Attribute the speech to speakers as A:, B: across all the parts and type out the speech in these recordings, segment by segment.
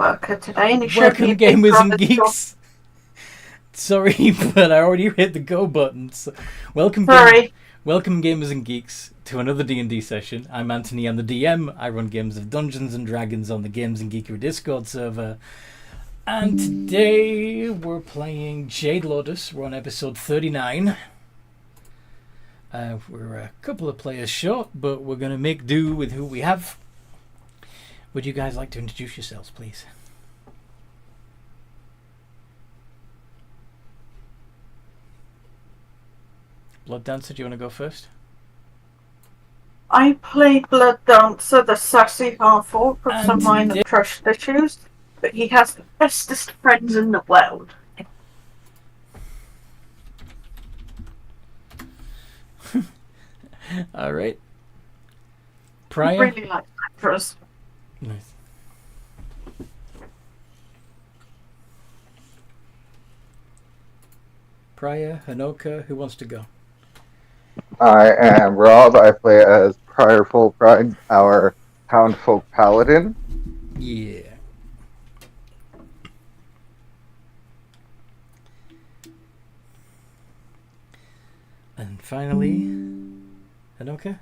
A: worker today, and he showed me
B: Welcome,
A: a big
B: gamers and
A: brother
B: geeks. Sorry, but I already hit the go button. So welcome,
A: Sorry.
B: welcome, gamers and geeks, to another D&D session. I'm Anthony, I'm the DM. I run games of Dungeons and Dragons on the Games and Geekery Discord server. And today we're playing Jade Lotus. We're on episode 39. We're a couple of players short, but we're going to make do with who we have. Would you guys like to introduce yourselves, please? Blood Dancer, do you want to go first?
A: I played Blood Dancer, the sassy half-orc with some
B: And
A: minor trust issues, but he has the bestest friends in the world.
B: All right.
A: I
B: Priya?
A: really like actors.
B: Nice. Priya, Hanoka, who wants to go?
C: I am Rob. I play as Prior Full Pride, our Houndfolk Paladin.
B: Yeah. And finally, Hanoka?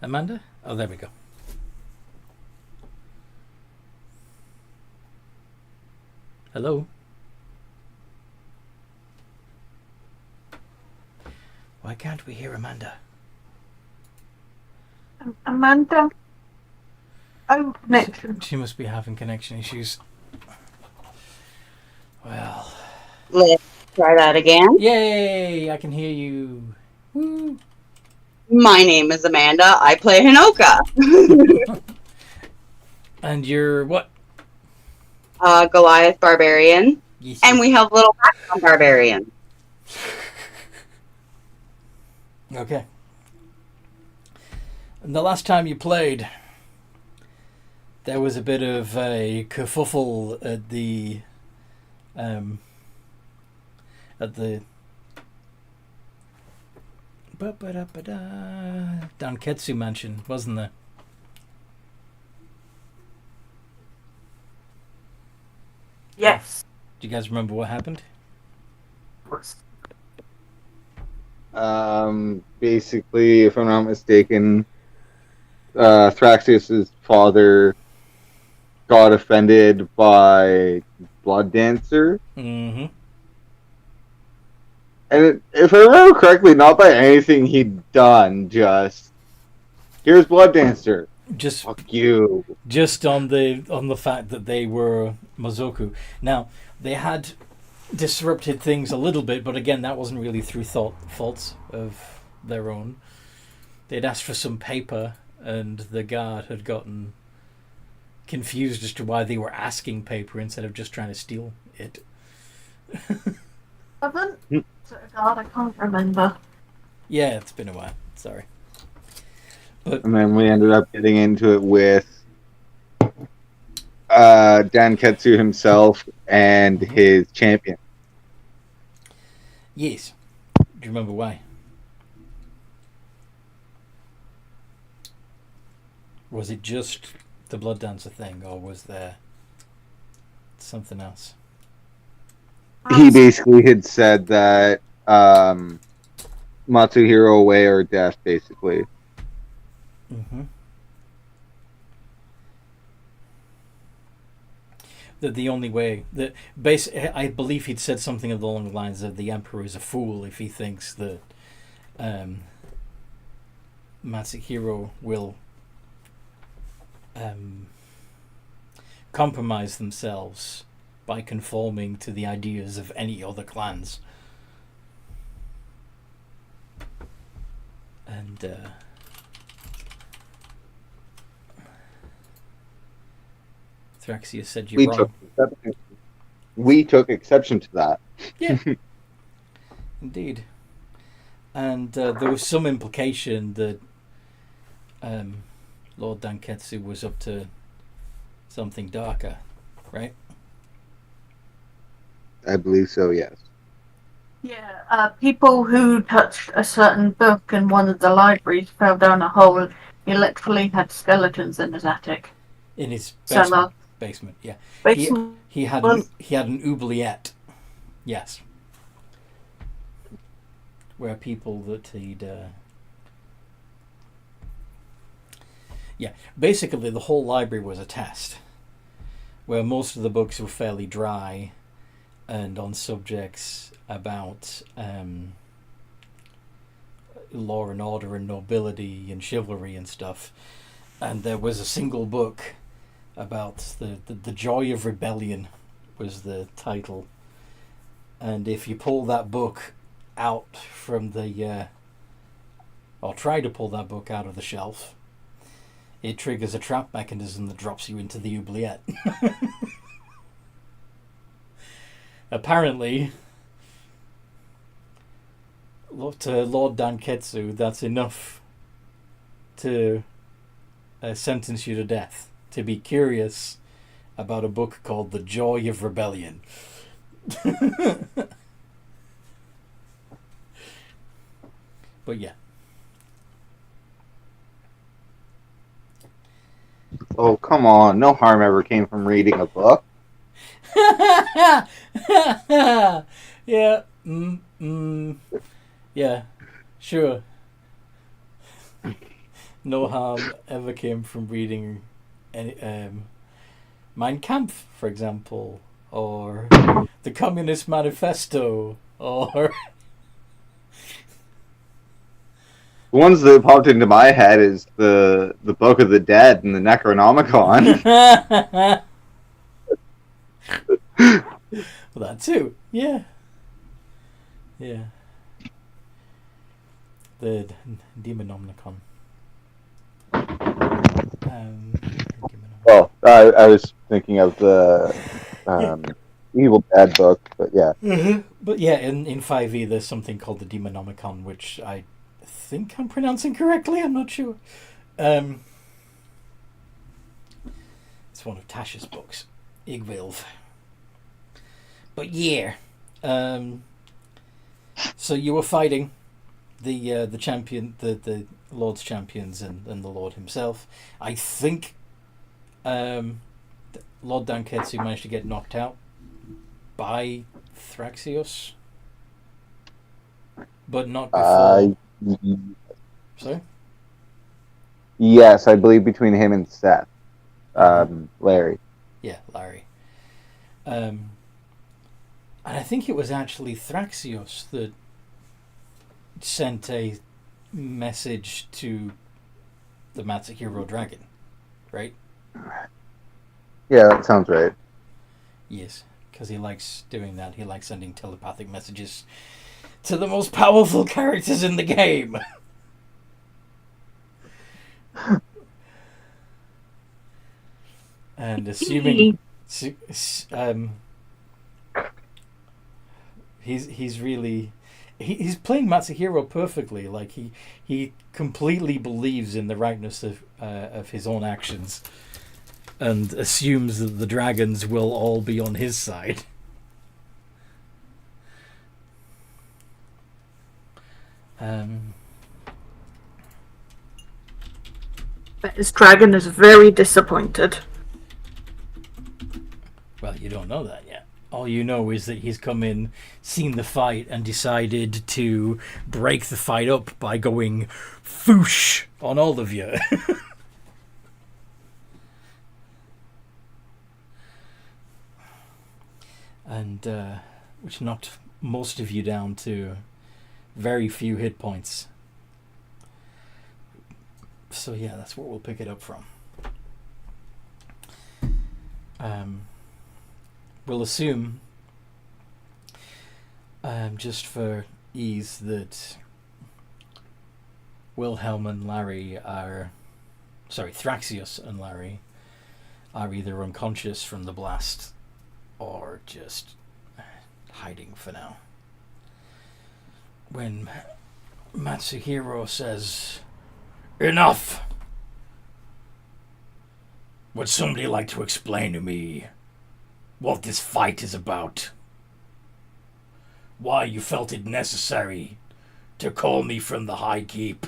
B: Amanda? Oh, there we go. Hello? Why can't we hear Amanda?
A: Amanda? Oh, connection.
B: She must be having connection issues. Well.
D: Let's try that again.
B: Yay! I can hear you. Woo!
D: My name is Amanda. I play Hanoka.
B: And you're what?
D: Goliath Barbarian.
B: Yes,
D: And we have little background Barbarian.
B: Okay. And the last time you played, there was a bit of a kerfuffle at the Danketsu mansion, wasn't there?
A: Yes.
B: Do you guys remember what happened?
C: Basically, if I'm not mistaken, Thraxius's father got offended by Blood Dancer.
B: Mm-hmm.
C: And if I remember correctly, not by anything he'd done, just, here's Blood Dancer.
B: Just
C: Fuck you.
B: Just on the fact that they were Mazoku. Now, they had disrupted things a little bit, but again, that wasn't really through faults of their own. They'd asked for some paper, and the guard had gotten confused as to why they were asking paper instead of just trying to steal it.
A: Haven't? God, I can't remember.
B: Yeah, it's been a while. Sorry.
C: And then we ended up getting into it with Danketsu himself and his champion.
B: Yes. Do you remember why? Was it just the Blood Dancer thing, or was there something else?
C: He basically had said that Matsuhiro way or death, basically.
B: Mm-hmm. That the only way that I believe he'd said something along the lines of the Emperor is a fool if he thinks that Matsuhiro will compromise themselves by conforming to the ideas of any other clans. And Thraxius said you're wrong.
C: We took exception to that.
B: Yeah, indeed. And there was some implication that Lord Danketsu was up to something darker, right?
C: I believe so, yes.
A: Yeah, people who touched a certain book in one of the libraries fell down a hole. He literally had skeletons in his attic.
B: In his
A: Cellar.
B: basement, yeah. He
A: Basement.
B: he had an oubliette, yes, where people that he'd. Yeah, basically the whole library was a test, where most of the books were fairly dry, and on subjects about law and order and nobility and chivalry and stuff, and there was a single book about the joy of rebellion was the title, and if you pull that book out from the or try to pull that book out of the shelf, it triggers a trap mechanism that drops you into the oubliette. Apparently, to Lord Danketsu, that's enough to sentence you to death, to be curious about a book called The Joy of Rebellion. But yeah.
C: Oh, come on. No harm ever came from reading a book.
B: Yeah. Yeah. Sure. No harm ever came from reading any Mein Kampf, for example, or the Communist Manifesto, or
C: The ones that popped into my head is the Book of the Dead and the Necronomicon.
B: well, that too. Yeah. Yeah. The Demonomicon.
C: Well, I was thinking of the Evil Dead book, but yeah.
B: Mm-hmm. But yeah, in 5e there's something called the Demonomicon, which I think I'm pronouncing correctly, I'm not sure. It's one of Tasha's books, Igvilv. But yeah, so you were fighting the champion, the Lord's champions, and the Lord himself. I think Lord Danketsu managed to get knocked out by Thraxios, but not before. Sorry?
C: Yes, I believe between him and Seth. Larry.
B: Yeah, Larry. And I think it was actually Thraxios that sent a message to the Matsuhiro dragon, right?
C: Yeah, that sounds right.
B: Yes, because he likes doing that. He likes sending telepathic messages to the most powerful characters in the game. And assuming he's really he's playing Matsuhiro perfectly. Like he completely believes in the rightness of his own actions, and assumes that the dragons will all be on his side.
A: But his dragon is very disappointed.
B: Well, you don't know that yet. All you know is that he's come in, seen the fight, and decided to break the fight up by going foosh on all of you. And which knocked most of you down to very few hit points. So yeah, that's where we'll pick it up from. We'll assume, just for ease, that Wilhelm and Larry are... Sorry, Thraxios and Larry are either unconscious from the blast or just hiding for now. When Matsuhiro says, "Enough! Would somebody like to explain to me what this fight is about? why you felt it necessary to call me from the High Keep.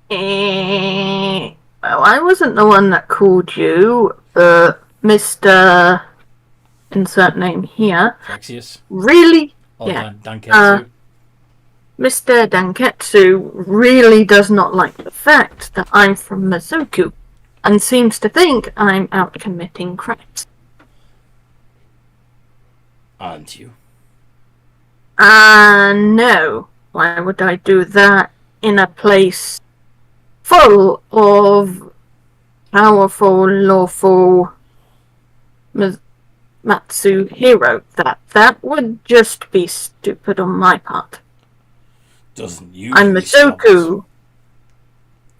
A: Well, I wasn't the one that called you, but Mr. Insert name here.
B: Frexius?
A: Really?
B: Or
A: Yeah.
B: Danketsu?
A: Mr. Danketsu really does not like the fact that I'm from Mizoku, and seems to think I'm out committing crimes.
B: Aren't you?
A: No. Why would I do that in a place full of powerful, lawful Matsuhiro? That would just be stupid on my part.
B: Doesn't
A: I'm
B: usually stop us.
A: Mizoku,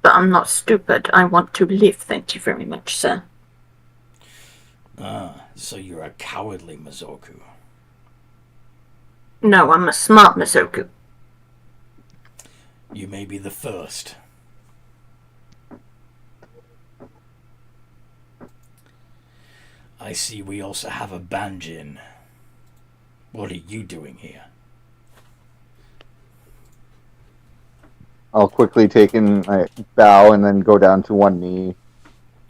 A: but I'm not stupid. I want to live, thank you very much, sir.
B: Ah, so you're a cowardly Mizoku.
A: No, I'm a smart Mizoku.
B: You may be the first. I see we also have a Banjin. What are you doing here?
C: I'll quickly take in a bow and then go down to one knee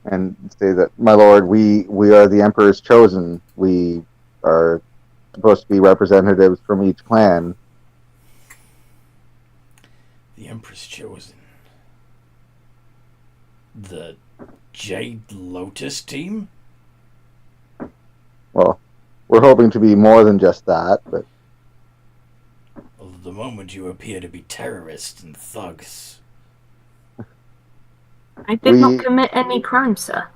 C: and say that, my lord, we are the Emperor's chosen. We are supposed to be representatives from each clan.
B: The Empress chosen. The Jade Lotus team?
C: Well, we're hoping to be more than just that, but
B: Well, at the moment you appear to be terrorists and thugs.
A: I did not commit any crime, sir.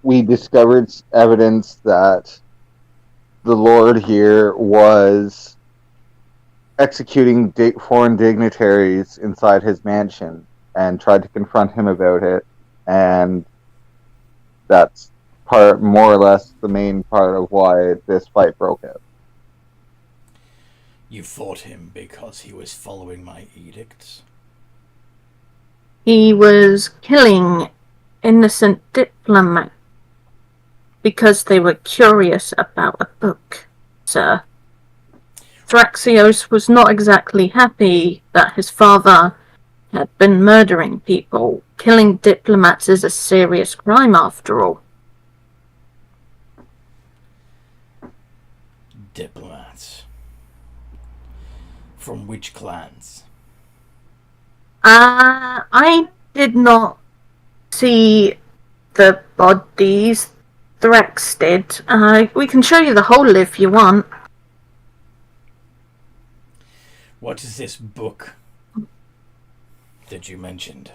C: we discovered evidence that the Lord here was executing foreign dignitaries inside his mansion and tried to confront him about it, and that's more or less the main part of why this fight broke out.
B: You fought him because he was following my edicts?
A: He was killing innocent diplomats because they were curious about a book, sir. Thraxios was not exactly happy that his father had been murdering people. Killing diplomats is a serious crime, after all.
B: Diplomats. From which clans?
A: I did not see the bodies. Thrax did. We can show you the whole if you want.
B: What is this book that you mentioned?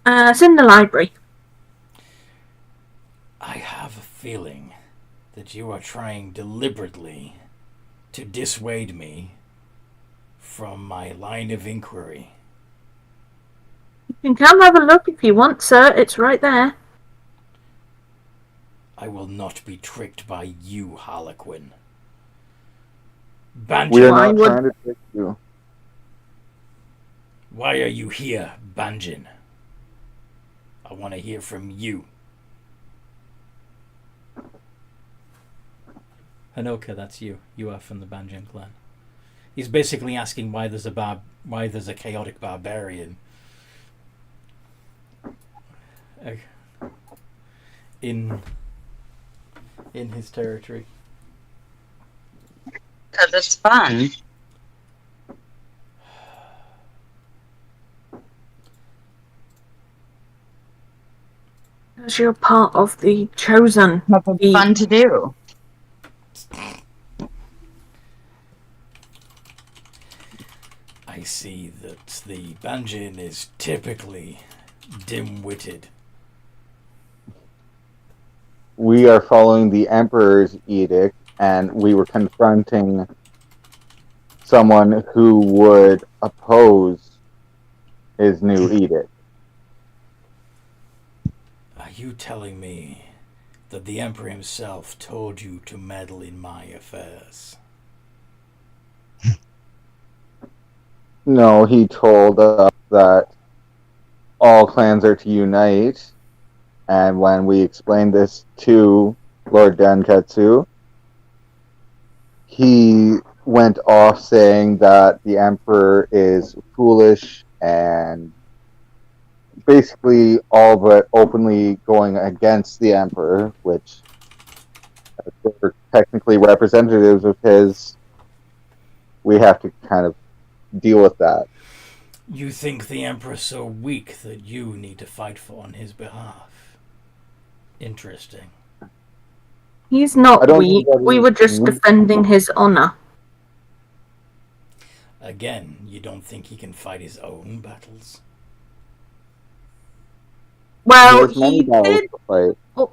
A: It's in the library.
B: I have a feeling that you are trying deliberately to dissuade me from my line of inquiry.
A: You can come have a look if you want, sir. It's right there.
B: I will not be tricked by you, Harlequin.
C: We are
B: Banjin,
C: not trying to trick you.
B: why are you here, Banjin? I want to hear from you. Hanoka, that's you. You are from the Banjin clan. He's basically asking why there's a chaotic barbarian in his territory.
D: Because it's fun.
A: Because you're part of the chosen.
D: It's fun to do.
B: I see that the Banjin is typically dim-witted.
C: We are following the Emperor's edict, and we were confronting someone who would oppose his new edict.
B: Are you telling me that the Emperor himself told you to meddle in my affairs?
C: No, he told us that all clans are to unite And when we explained this to Lord Danketsu, he went off saying that the Emperor is foolish and basically all but openly going against the Emperor, which they're technically representatives of his. We have to kind of deal with that.
B: You think the Emperor's so weak that you need to fight on his behalf. Interesting.
A: He's
C: I
A: not
C: don't
A: weak.
C: think that
A: We
C: he's
A: were just
C: weak.
A: defending his honor.
B: Again, you don't think he can fight his own battles?
A: Well,
C: There's many battles to fight.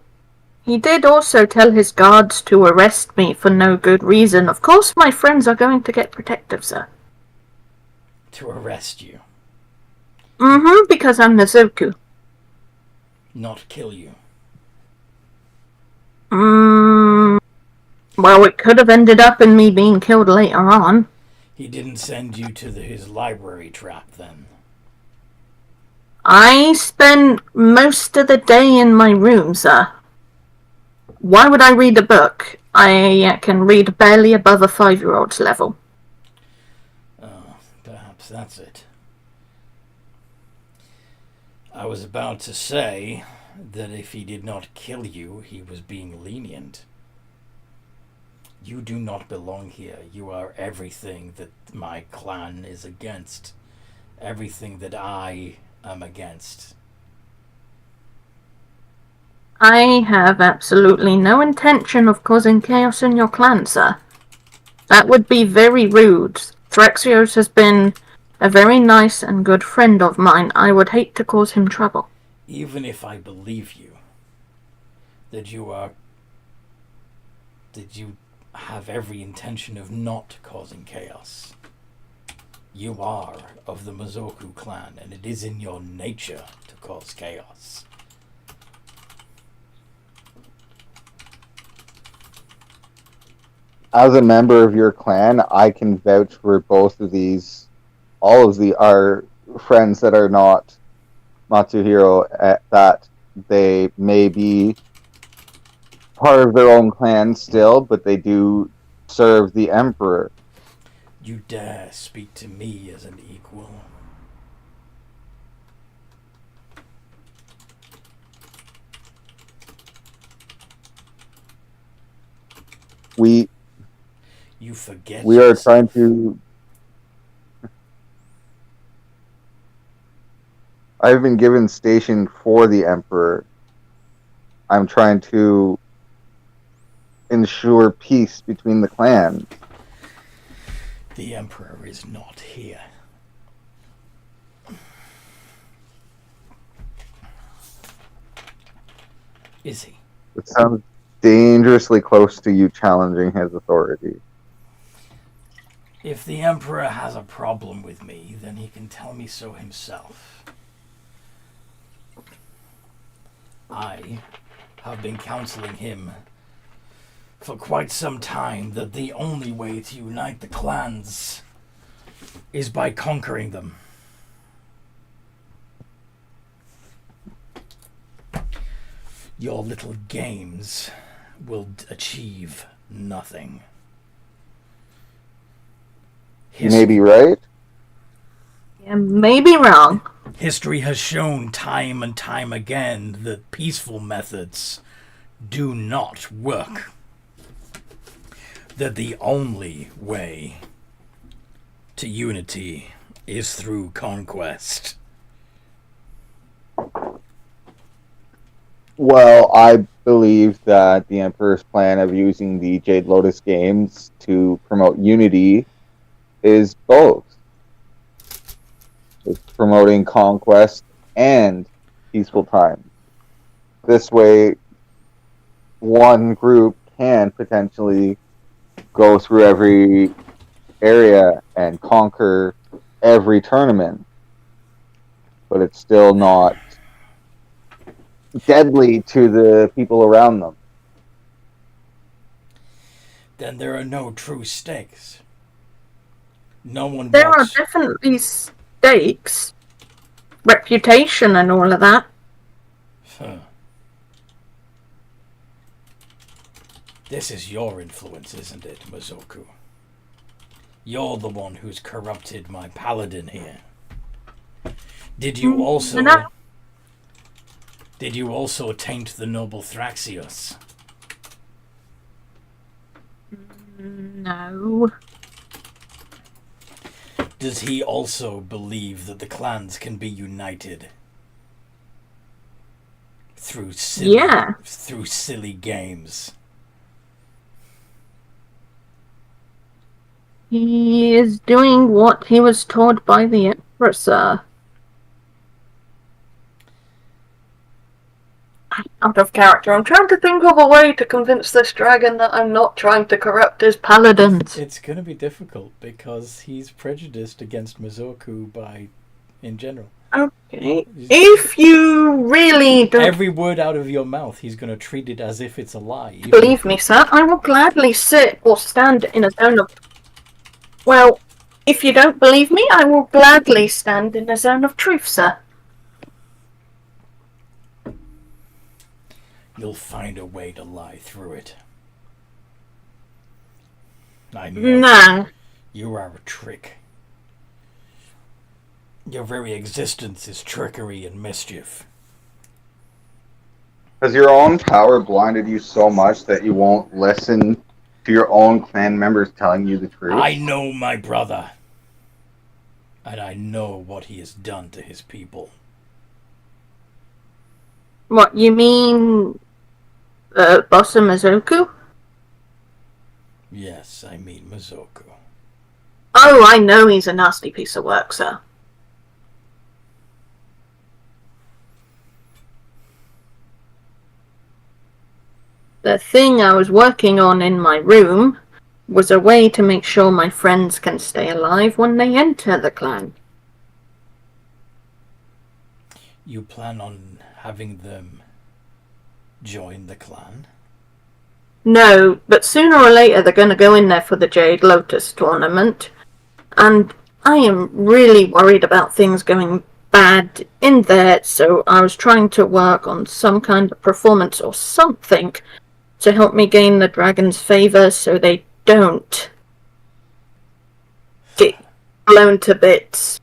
A: He did also tell his guards to arrest me for no good reason. Of course, my friends are going to get protective, sir.
B: To arrest you,
A: Because I'm Mizoku.
B: not kill you.
A: Well, it could have ended up in me being killed later on.
B: He didn't send you to his library trap, then?
A: I spent most of the day in my room, sir. Why would I read a book? I can read barely above a 5-year-old's level.
B: Oh, perhaps that's it. I was about to say that if he did not kill you, he was being lenient. You do not belong here. You are everything that my clan is against. Everything that I am against.
A: I have absolutely no intention of causing chaos in your clan, sir. That would be very rude. Thraxios has been a very nice and good friend of mine. I would hate to cause him trouble.
B: Even if I believe you, that you have every intention of not causing chaos. You are of the Mizoku clan, and it is in your nature to cause chaos.
C: As a member of your clan, I can vouch for both of these, all of our friends that are not Matsuhiro, that they may be part of their own clan still, but they do serve the Emperor.
B: You dare speak to me as an equal? You forget
C: we are
B: yourself.
C: trying to. I've been given station for the Emperor. I'm trying to ensure peace between the clans.
B: The Emperor is not here. Is he?
C: It sounds dangerously close to you challenging his authority.
B: If the Emperor has a problem with me, then he can tell me so himself. I have been counseling him for quite some time that the only way to unite the clans is by conquering them. Your little games will achieve nothing.
C: You may be right.
A: You may be wrong.
B: History has shown time and time again that peaceful methods do not work. That the only way to unity is through conquest.
C: Well, I believe that the Emperor's plan of using the Jade Lotus games to promote unity is both. It's promoting conquest and peaceful times. This way, one group can potentially go through every area and conquer every tournament, but it's still not deadly to the people around them.
B: Then there are no true stakes. No one
A: There are
B: wants...
A: definitely stakes, reputation, and all of that.
B: Huh. This is your influence, isn't it, Mazoku? You're the one who's corrupted my paladin here. Did you also...
A: No.
B: Did you also taint the noble Thraxios?
A: No.
B: Does he also believe that the clans can be united through silly games?
A: He is doing what he was told by the Emperor, sir. Out of character. I'm trying to think of a way to convince this dragon that I'm not trying to corrupt his paladins.
B: It's going to be difficult because he's prejudiced against Mazoku in general.
A: Okay. If you really don't
B: Every word out of your mouth, he's going to treat it as if it's a lie.
A: believe me, sir, I will gladly sit or stand in a zone of... Well, if you don't believe me, I will gladly stand in a zone of truth, sir.
B: You'll find a way to lie through it. I know.
A: No.
B: You are a trick. Your very existence is trickery and mischief.
C: Has your own power blinded you so much that you won't listen to your own clan members telling you the truth?
B: I know my brother. And I know what he has done to his people.
A: What, you mean... Bossa Mazoku?
B: Yes, I mean Mazoku.
A: Oh, I know he's a nasty piece of work, sir. The thing I was working on in my room was a way to make sure my friends can stay alive when they enter the clan.
B: You plan on having them join the clan?
A: No, but sooner or later they're going to go in there for the Jade Lotus tournament. And I am really worried about things going bad in there, so I was trying to work on some kind of performance or something to help me gain the dragon's favor so they don't get blown to bits.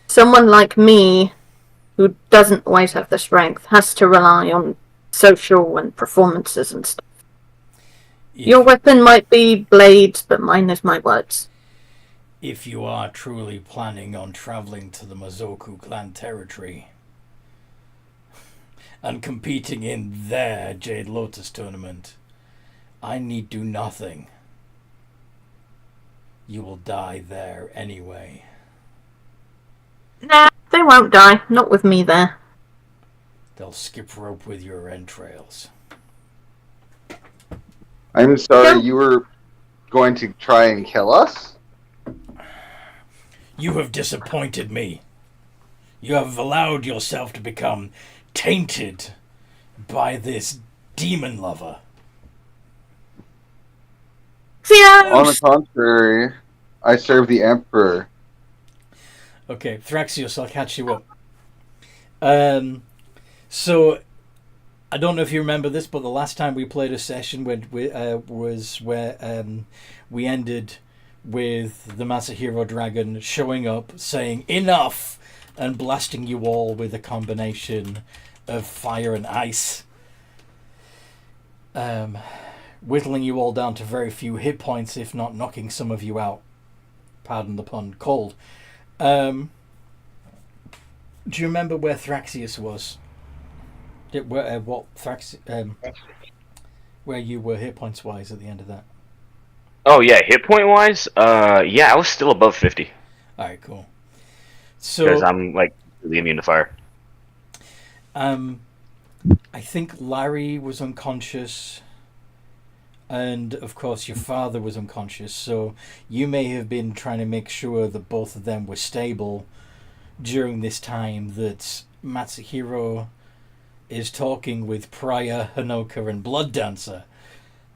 A: Someone like me, who doesn't always have the strength, has to rely on social and performances and stuff. Your weapon might be blades, but mine is my words.
B: If you are truly planning on traveling to the Mazoku clan territory and competing in their Jade Lotus tournament, I need do nothing. You will die there anyway.
A: Nah, they won't die. Not with me there.
B: They'll skip rope with your entrails.
C: I'm sorry, you were going to try and kill us?
B: You have disappointed me. You have allowed yourself to become tainted by this demon lover.
C: On the contrary, I serve the Emperor.
B: Okay, Thraxios, I'll catch you up. So, I don't know if you remember this, but the last time we played a session was where we ended with the Matsuhiro dragon showing up, saying enough, and blasting you all with a combination of fire and ice, whittling you all down to very few hit points, if not knocking some of you out. Pardon the pun, cold. Do you remember where Thraxios was? Where you were hit points wise at the end of that?
E: Oh yeah, hit point wise, yeah, I was still above 50.
B: All right, cool. So
E: because I'm like really immune to fire.
B: I think Larry was unconscious, and of course your father was unconscious. So you may have been trying to make sure that both of them were stable during this time that Matsuhiro is talking with Prior, Hanoka, and Blood Dancer.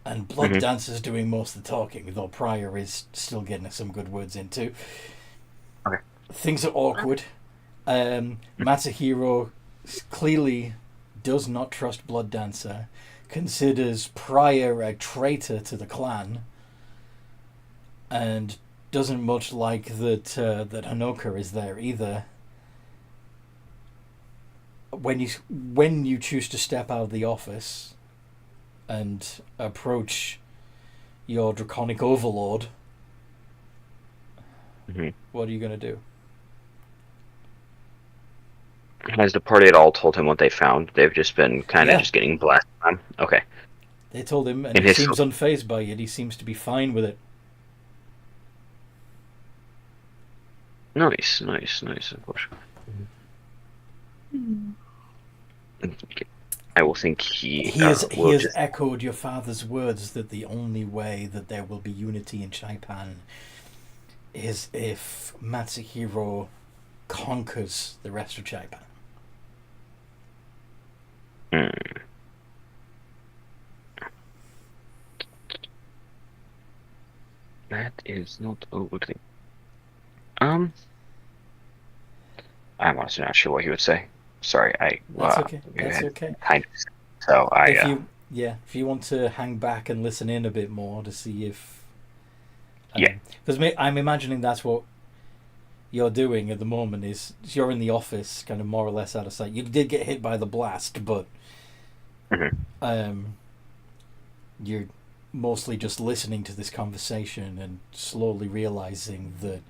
B: And Blood Dancer's doing most of the talking, though Prior is still getting some good words in too.
E: Okay.
B: Things are awkward. Matsuhiro clearly does not trust Blood Dancer. considers Prior a traitor to the clan, and doesn't much like that that Hanoka is there either. When you choose to step out of the office and approach your draconic overlord, what are you going to do?
E: Has the party at all told him what they found? They've just been kind of just getting blasted on. Okay.
B: They told him, and he seems unfazed by it. He seems to be fine with it.
E: Nice, of course. I will think he
B: has echoed your father's words that the only way that there will be unity in Chaipan is if Matsuhiro conquers the rest of Chaipan.
E: That is not a good thing. I'm honestly not sure what he would say. Sorry,
B: That's okay. That's okay.
E: Kind of. So
B: if you want to hang back and listen in a bit more to see if, because I'm imagining that's what you're doing at the moment. Is you're in the office, kind of more or less out of sight. You did get hit by the blast, but you're mostly just listening to this conversation and slowly realizing that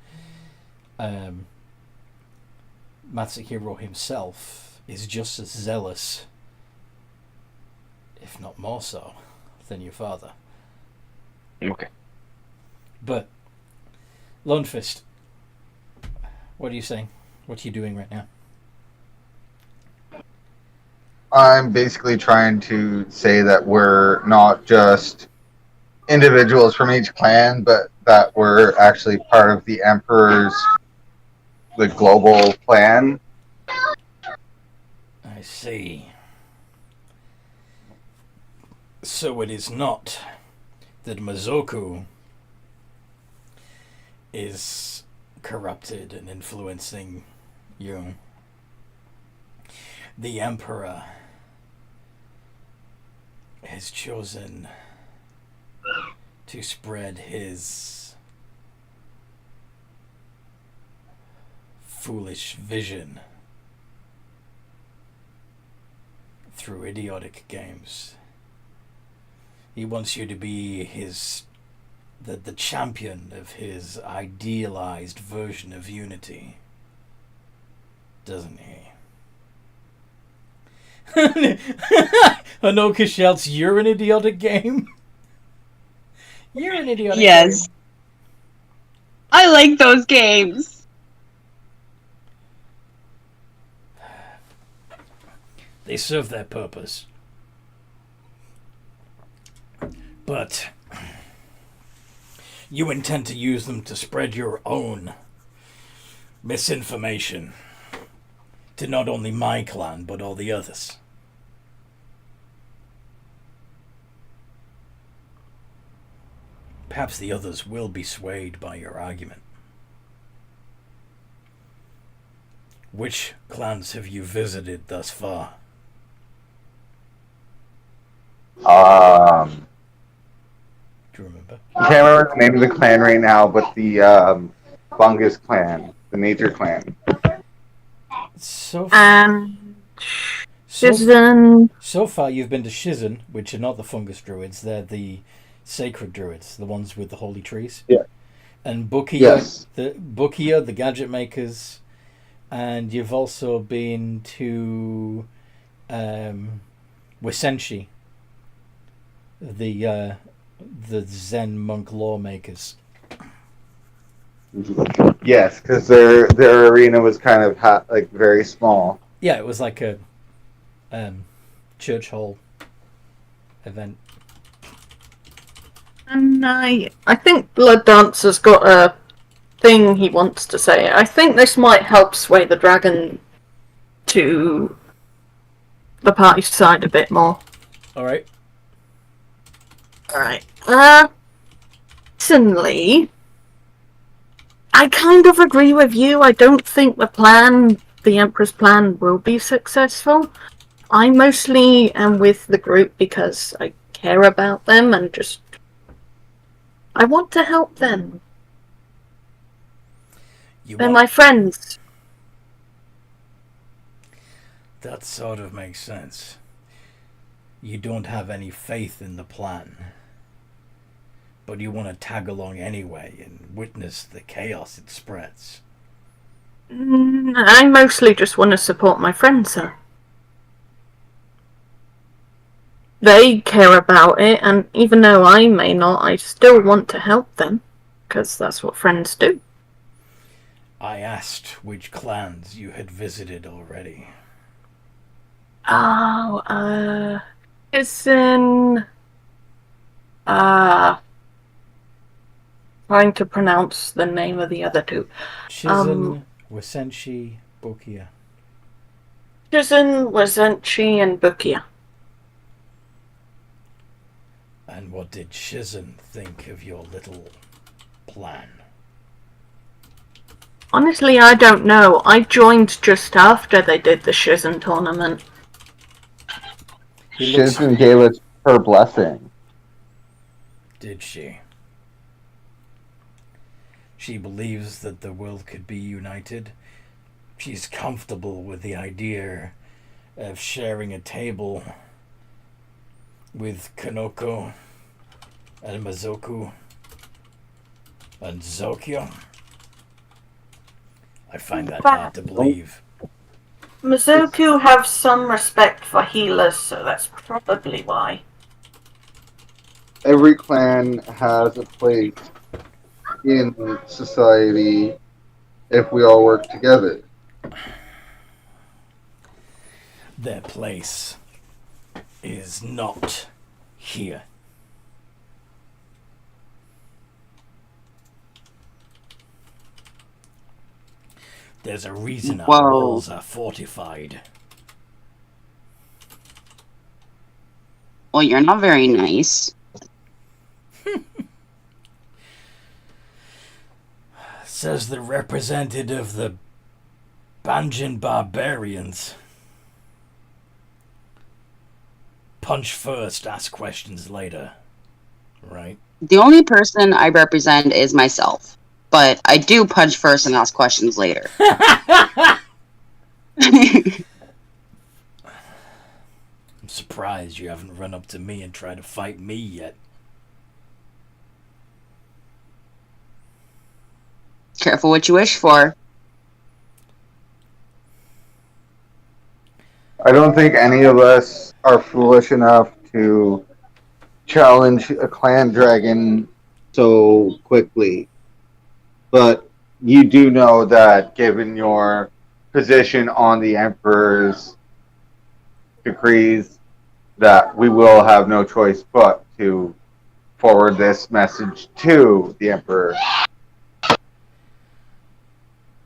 B: Matsuhiro himself is just as zealous, if not more so, than your father.
E: Okay.
B: But, Lone Fist, what are you saying? What are you doing right now?
C: I'm basically trying to say that we're not just individuals from each clan, but that we're actually part of the Emperor's global plan.
B: I see. So it is not that Mazoku is corrupted and influencing you. The Emperor has chosen to spread his foolish vision through idiotic games. He wants you to be the champion of his idealized version of unity, doesn't he? Hanoka shouts, "You're an idiotic game." You're an idiotic game.
D: Yes. I like those games.
B: They serve their purpose. But you intend to use them to spread your own misinformation to not only my clan, but all the others. Perhaps the others will be swayed by your argument. Which clans have you visited thus far? Do you remember?
C: I can't remember the name of the clan right now, but the fungus clan, the nature clan.
B: So far you've been to Shizen, which are not the fungus druids, they're the sacred druids, the ones with the holy trees.
C: Yeah.
B: And Bukia,
C: yes.
B: the gadget makers, and you've also been to Wasenshi, the Zen monk lawmakers.
C: Yes, because their arena was kind of very small.
B: Yeah, it was like a church hall event.
A: And I think Blood Dancer's got a thing he wants to say. I think this might help sway the dragon to the party side a bit more.
B: Alright.
A: Recently, I kind of agree with you. I don't think the Emperor's plan will be successful. I mostly am with the group because I care about them and just... I want to help them. They're my friends.
B: That sort of makes sense. You don't have any faith in the plan, but you want to tag along anyway and witness the chaos it spreads.
A: I mostly just want to support my friends, sir. They care about it, and even though I may not, I still want to help them, because that's what friends do.
B: I asked which clans you had visited already.
A: Oh, it's in... trying to pronounce the name of the other two.
B: Shizen, Wasenshi, Bokia.
A: Shizen, Wazenchi, and Bukia.
B: And what did Shizen think of your little plan?
A: Honestly, I don't know. I joined just after they did the Shizen tournament.
C: Shizen gave us her blessing.
B: Did she? She believes that the world could be united. She's comfortable with the idea of sharing a table with Kanoko and Mazoku and Zokyo. I find that hard to believe.
A: Mizoku have some respect for healers, so that's probably why.
C: Every clan has a place in society if we all work together.
B: Their place is not here. There's a reason our walls are fortified.
D: Well, you're not very nice.
B: Says the representative of the Banjin barbarians. Punch first, ask questions later. Right?
D: The only person I represent is myself. But I do punch first and ask questions later.
B: I'm surprised you haven't run up to me and tried to fight me yet.
D: Careful what you wish for.
C: I don't think any of us are foolish enough to challenge a clan dragon so quickly. But you do know that given your position on the Emperor's decrees, that we will have no choice but to forward this message to the Emperor.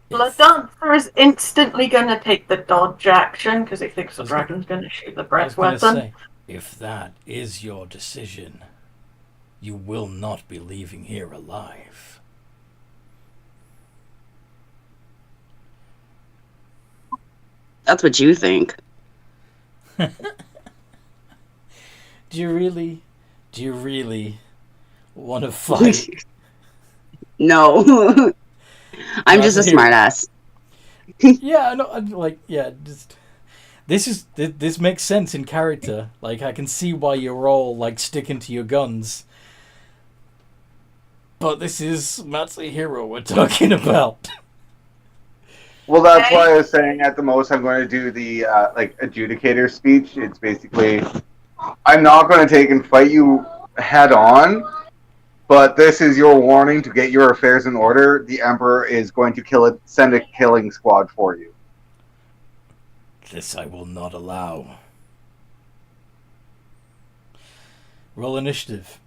A: Blood Dancer is instantly going to take the dodge action because he thinks the dragon's going to shoot the breath weapon.
B: Say, if that is your decision, you will not be leaving here alive.
D: That's what you think.
B: Do you really want to fight?
D: No. I'm just a smartass.
B: Yeah, no, just this makes sense in character. Like, I can see why you're all like sticking to your guns. But this is Matsuhiro we're talking about.
C: Well, that's why I was saying at the most I'm going to do the adjudicator speech. It's basically, I'm not going to take and fight you head on, but this is your warning to get your affairs in order. The Emperor is going to send a killing squad for you.
B: This I will not allow. Roll initiative.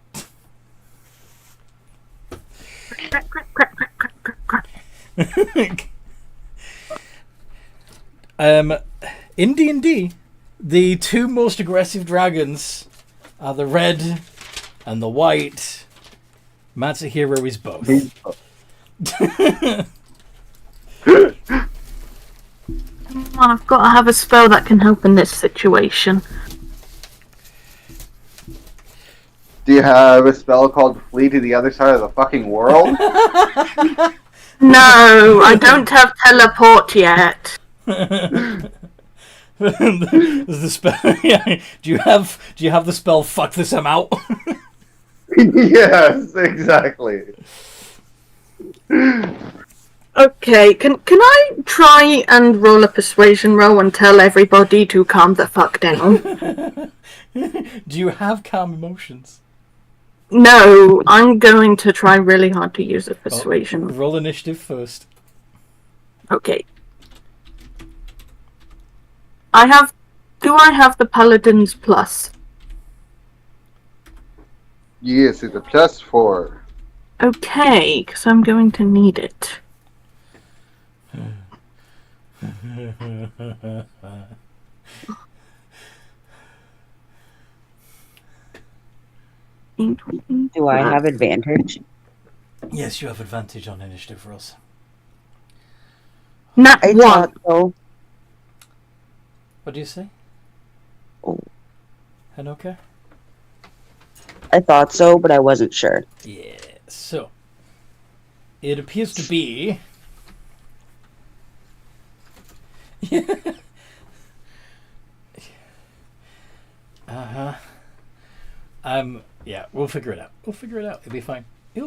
B: In D&D, the two most aggressive dragons are the red and the white. Matsuhiro is both.
A: Come on, I've got to have a spell that can help in this situation.
C: Do you have a spell called Flee to the Other Side of the Fucking World?
A: No, I don't have teleport yet.
B: The spell. Yeah. Do you have the spell? Fuck this, I'm out.
C: Yes, exactly.
A: Okay, can I try and roll a persuasion roll and tell everybody to calm the fuck down?
B: Do you have calm emotions?
A: No, I'm going to try really hard to use a persuasion.
B: Roll initiative first.
A: Okay. Do I have the Paladin's Plus?
C: Yes, it's a +4.
A: Okay, because I'm going to need it.
D: Do I have advantage?
B: Yes, you have advantage on initiative rolls.
A: Nat
D: I
A: 1.
D: thought so.
B: What do you say?
D: Oh.
B: Hanoka?
D: I thought so, but I wasn't sure.
B: Yeah, so it appears to be uh-huh. Yeah, we'll figure it out. It'll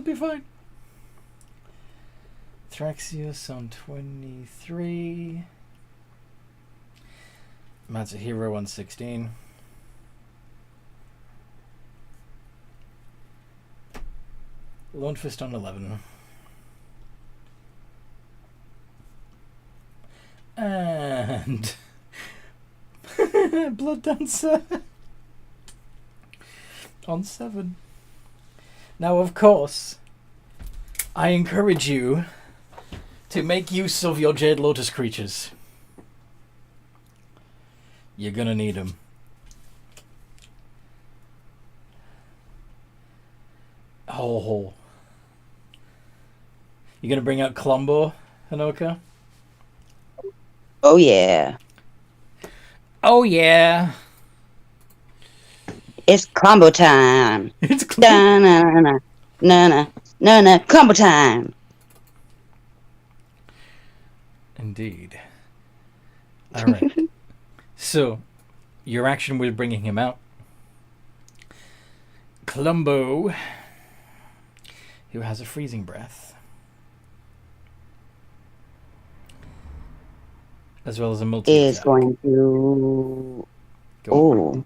B: be fine. Thraxius on 23. Matsuhiro on 16. Lone Fist on 11. And Blood Dancer on 7. Now, of course, I encourage you to make use of your Jade Lotus creatures. You're gonna need them. Oh. You gonna bring out Columbo, Hanoka?
D: Oh yeah.
B: Oh yeah.
D: It's combo time.
B: It's
D: Da na na na na na combo time.
B: Indeed. All right. So, your action was bringing him out. Columbo, who has a freezing breath, as well as a multi
D: Is going to. Oh.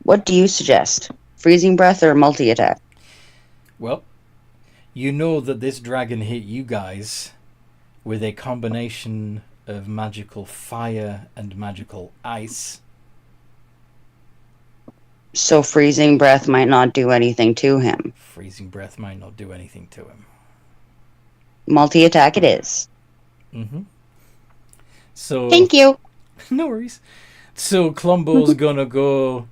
D: What do you suggest? Freezing breath or multi attack?
B: Well, you know that this dragon hit you guys with a combination of magical fire and magical ice.
D: So freezing breath might not do anything to him.
B: Freezing breath might not do anything to him.
D: Multi attack it is.
B: Mm-hmm. So
D: Thank you.
B: no worries. So Columbo's gonna go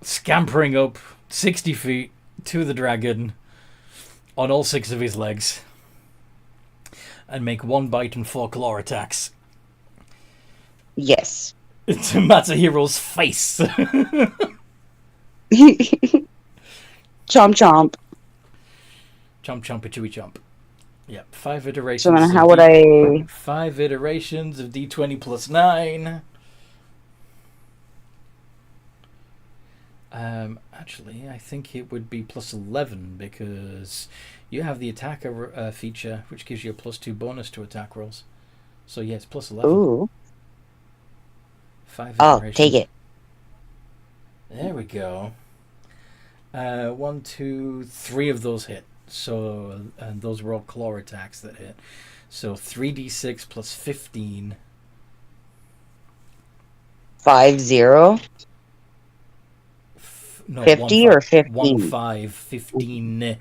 B: scampering up 60 feet to the dragon on all 6 of his legs and make 1 bite and 4 claw attacks.
D: Yes.
B: To Matsuhiro's face.
D: Chomp chomp.
B: Chomp chomp chewy chomp. Yep, 5 iterations.
D: So then how would I...
B: 5 iterations of D20 plus 9. Actually, I think it would be plus 11 because you have the attacker feature, which gives you a plus 2 bonus to attack rolls. So yes, plus 11.
D: Ooh.
B: 5
D: I'll
B: iterations.
D: take it.
B: There we go. 1, 2, 3 of those hit. So, and those were all claw attacks that hit. So 3d6 plus 15.
D: 5-0?
B: No,
D: 50 or 15?
B: 15.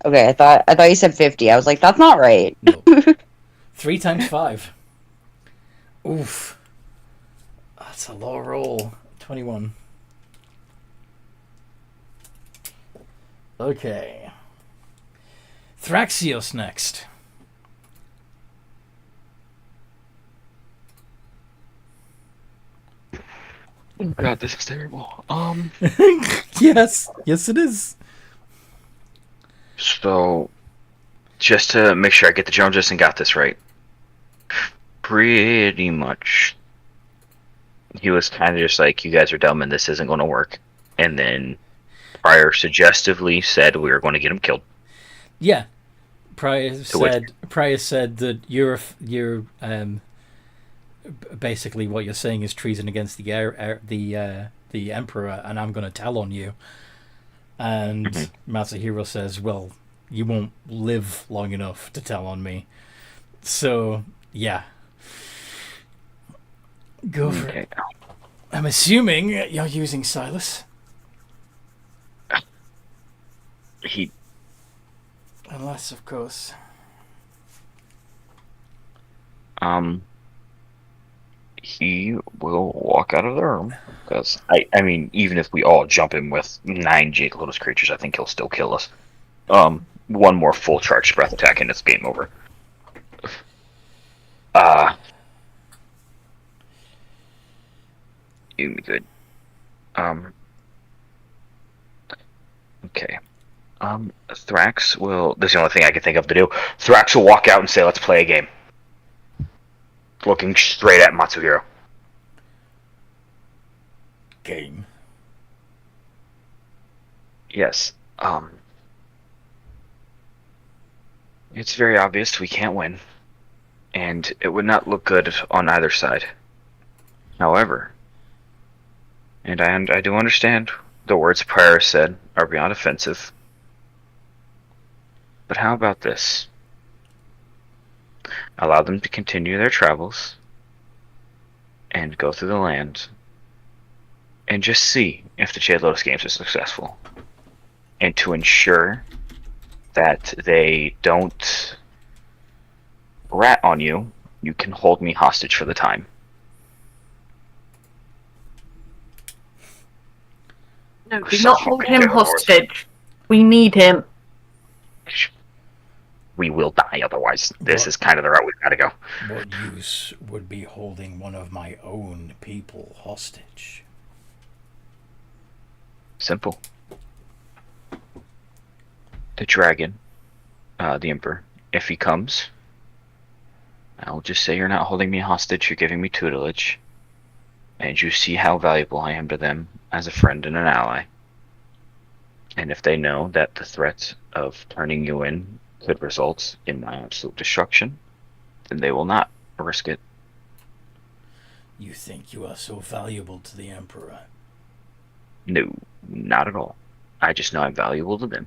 D: Okay, I thought you said 50. I was like, that's not right.
B: No. 3 times 5. Oof. That's a low roll. 21. Okay. Thraxios next.
E: Oh God, this is terrible.
B: Yes, it is.
E: So, just to make sure I get the Joneses and got this right, pretty much, he was kind of just like, "You guys are dumb, and this isn't going to work." And then Pryor suggestively said we were going to get him killed.
B: Yeah, Pryor
E: which-
B: said that you're basically what you're saying is treason against the emperor, and I'm going to tell on you. And Matsuhiro says, "Well, you won't live long enough to tell on me." So yeah, go for it. I'm assuming you're using Silas. Unless, of course.
E: He will walk out of the room. Because, I mean, even if we all jump him with 9 Jade Lotus creatures, I think he'll still kill us. One more full charge breath attack and it's game over. You'd be good. Okay. Thrax will... This is the only thing I can think of to do. Thrax will walk out and say, "Let's play a game." Looking straight at Matsuhiro.
B: Game.
E: Yes. It's very obvious we can't win. And it would not look good on either side. However, and I do understand the words Pryor said are beyond offensive. But how about this? Allow them to continue their travels and go through the land and just see if the Jade Lotus games are successful. And to ensure that they don't rat on you, you can hold me hostage for the time.
A: No, do not hold him hostage. We need him.
E: We will die otherwise. This is kind of the route we've got to go.
B: What use would be holding one of my own people hostage?
E: Simple. The dragon, the Emperor, if he comes, I'll just say, "You're not holding me hostage, you're giving me tutelage. And you see how valuable I am to them as a friend and an ally. And if they know that the threat of turning you in could result in my absolute destruction, then they will not risk it."
B: You think you are so valuable to the Emperor?
E: No, not at all. I just know I'm valuable to them.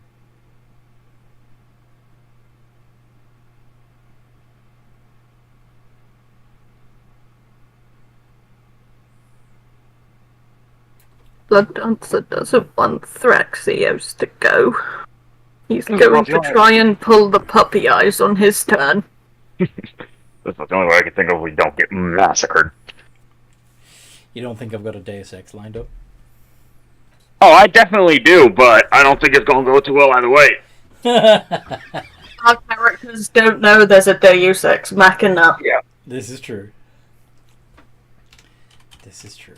A: Blood Dancer doesn't want Thraxios to go. He's going to try and pull the puppy eyes on his turn.
E: That's the only way I can think of we don't get massacred.
B: You don't think I've got a Deus Ex lined up?
E: Oh, I definitely do, but I don't think it's going to go too well either way.
A: Our characters don't know there's a Deus Ex Machina.
E: Yeah.
B: This is true. This is true.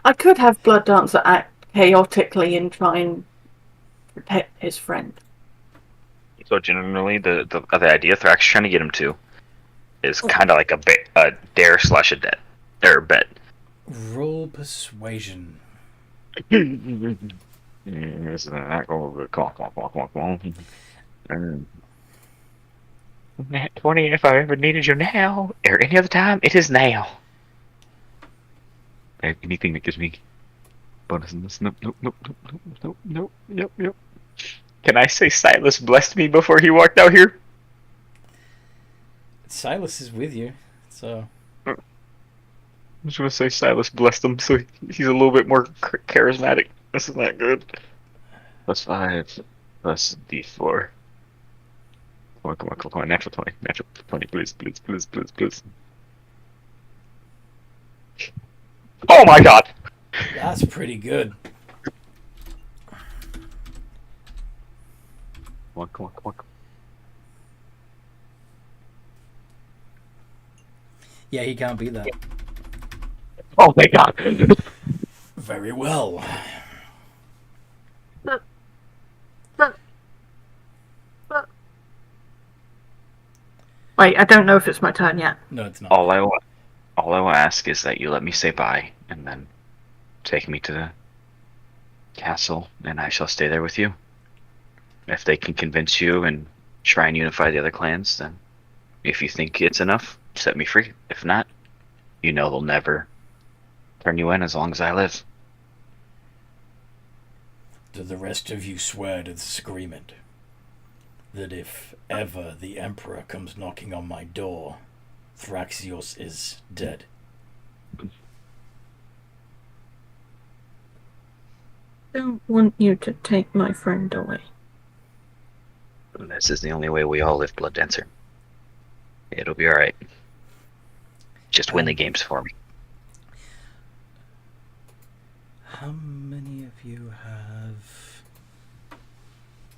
A: I could have Blood Dancer act chaotically and try and protect his friend.
E: So generally, the idea Thrax is trying to get him to is kind of like a dare slash a bet, or bet.
B: Roll persuasion.
E: This is not going good. Come on. 20 if I ever needed you now, or any other time, it is now. Anything that gives me bonus in this. Nope. Can I say Silas blessed me before he walked out here?
B: Silas is with you, so...
E: I'm just going to say Silas blessed him, so he's a little bit more charismatic. This is not good. +5, plus D4. Come on, natural 20, please. Oh my god!
B: That's pretty good.
E: Come on.
B: Yeah, he can't be that.
E: Oh my god.
B: Very well.
A: Wait, I don't know if it's my turn yet.
B: No, it's not.
E: All I will ask is that you let me say bye and then take me to the castle, and I shall stay there with you. If they can convince you and try and unify the other clans, then if you think it's enough, set me free. If not, they'll never turn you in as long as I live.
B: Do the rest of you swear to this agreement that if ever the Emperor comes knocking on my door, Thraxios is dead?
A: Don't want you to take my friend away.
E: This is the only way we all live, Blood Dancer. It'll be alright. Just win the games for me.
B: How many of you have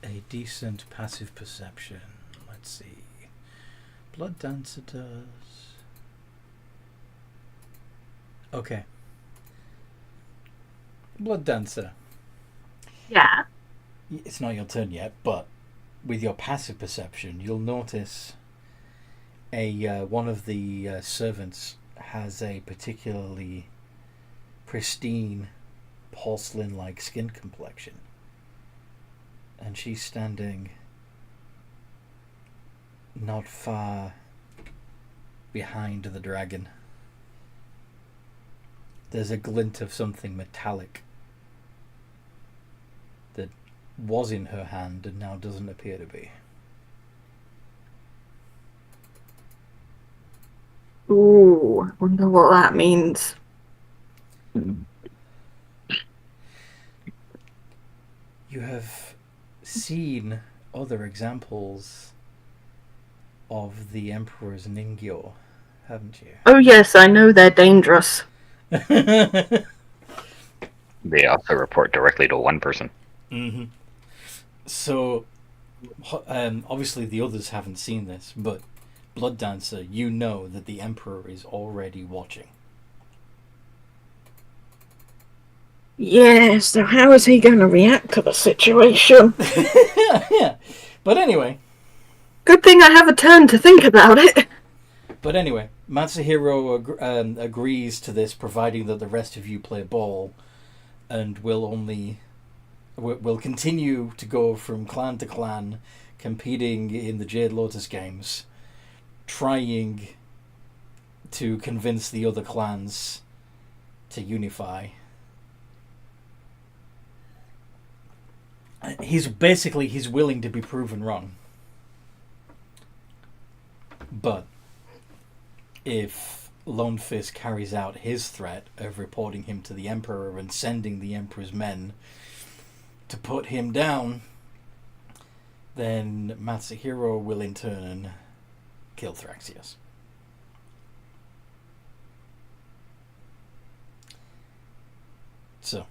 B: a decent passive perception? Let's see. Blood Dancer does. Okay. Blood Dancer.
A: Yeah.
B: It's not your turn yet, but with your passive perception, you'll notice one of the servants has a particularly pristine porcelain-like skin complexion, and she's standing not far behind the dragon. There's a glint of something metallic that was in her hand and now doesn't appear to be.
A: Ooh, wonder what that means.
B: You have seen other examples of the Emperor's Ningyo, haven't you?
A: Oh yes, I know they're dangerous.
E: They also report directly to one person.
B: Mm-hmm. So, obviously the others haven't seen this, but Blood Dancer, you know that the Emperor is already watching.
A: Yeah, so how is he going to react to the situation?
B: Yeah. But anyway.
A: Good thing I have a turn to think about it.
B: But anyway, Matsuhiro agrees to this, providing that the rest of you play ball, and will continue to go from clan to clan, competing in the Jade Lotus games, trying to convince the other clans to unify. He's willing to be proven wrong. But if Lone Fist carries out his threat of reporting him to the Emperor and sending the Emperor's men to put him down, then Matsuhiro will in turn kill Thraxios. So.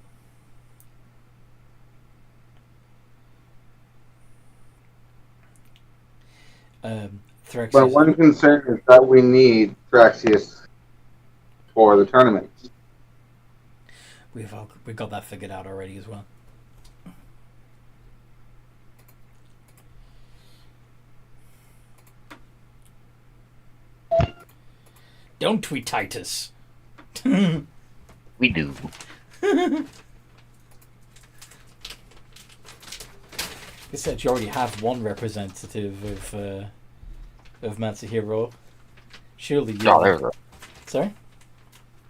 B: Thraxios.
C: But one concern is that we need Thraxius for the tournament.
B: We've got that figured out already as well. Don't we, Titus?
E: We do.
B: It said you already have one representative of Matsuhiro. Surely you.
E: Oh,
B: Sorry?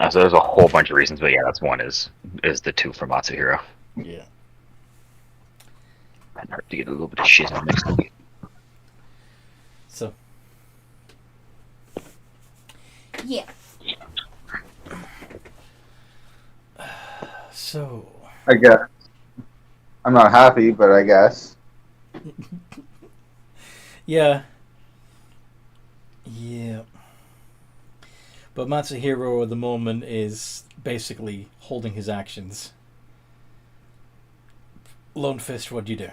E: So there's a whole bunch of reasons, but yeah, that's one is the two for Matsuhiro.
B: Yeah.
E: Might hurt to get a little bit of shit on next week.
B: So.
F: Yeah.
B: So.
C: I guess. I'm not happy, but I guess.
B: Yeah. Yeah. But Matsuhiro at the moment is basically holding his actions. Lone Fist, what do you do?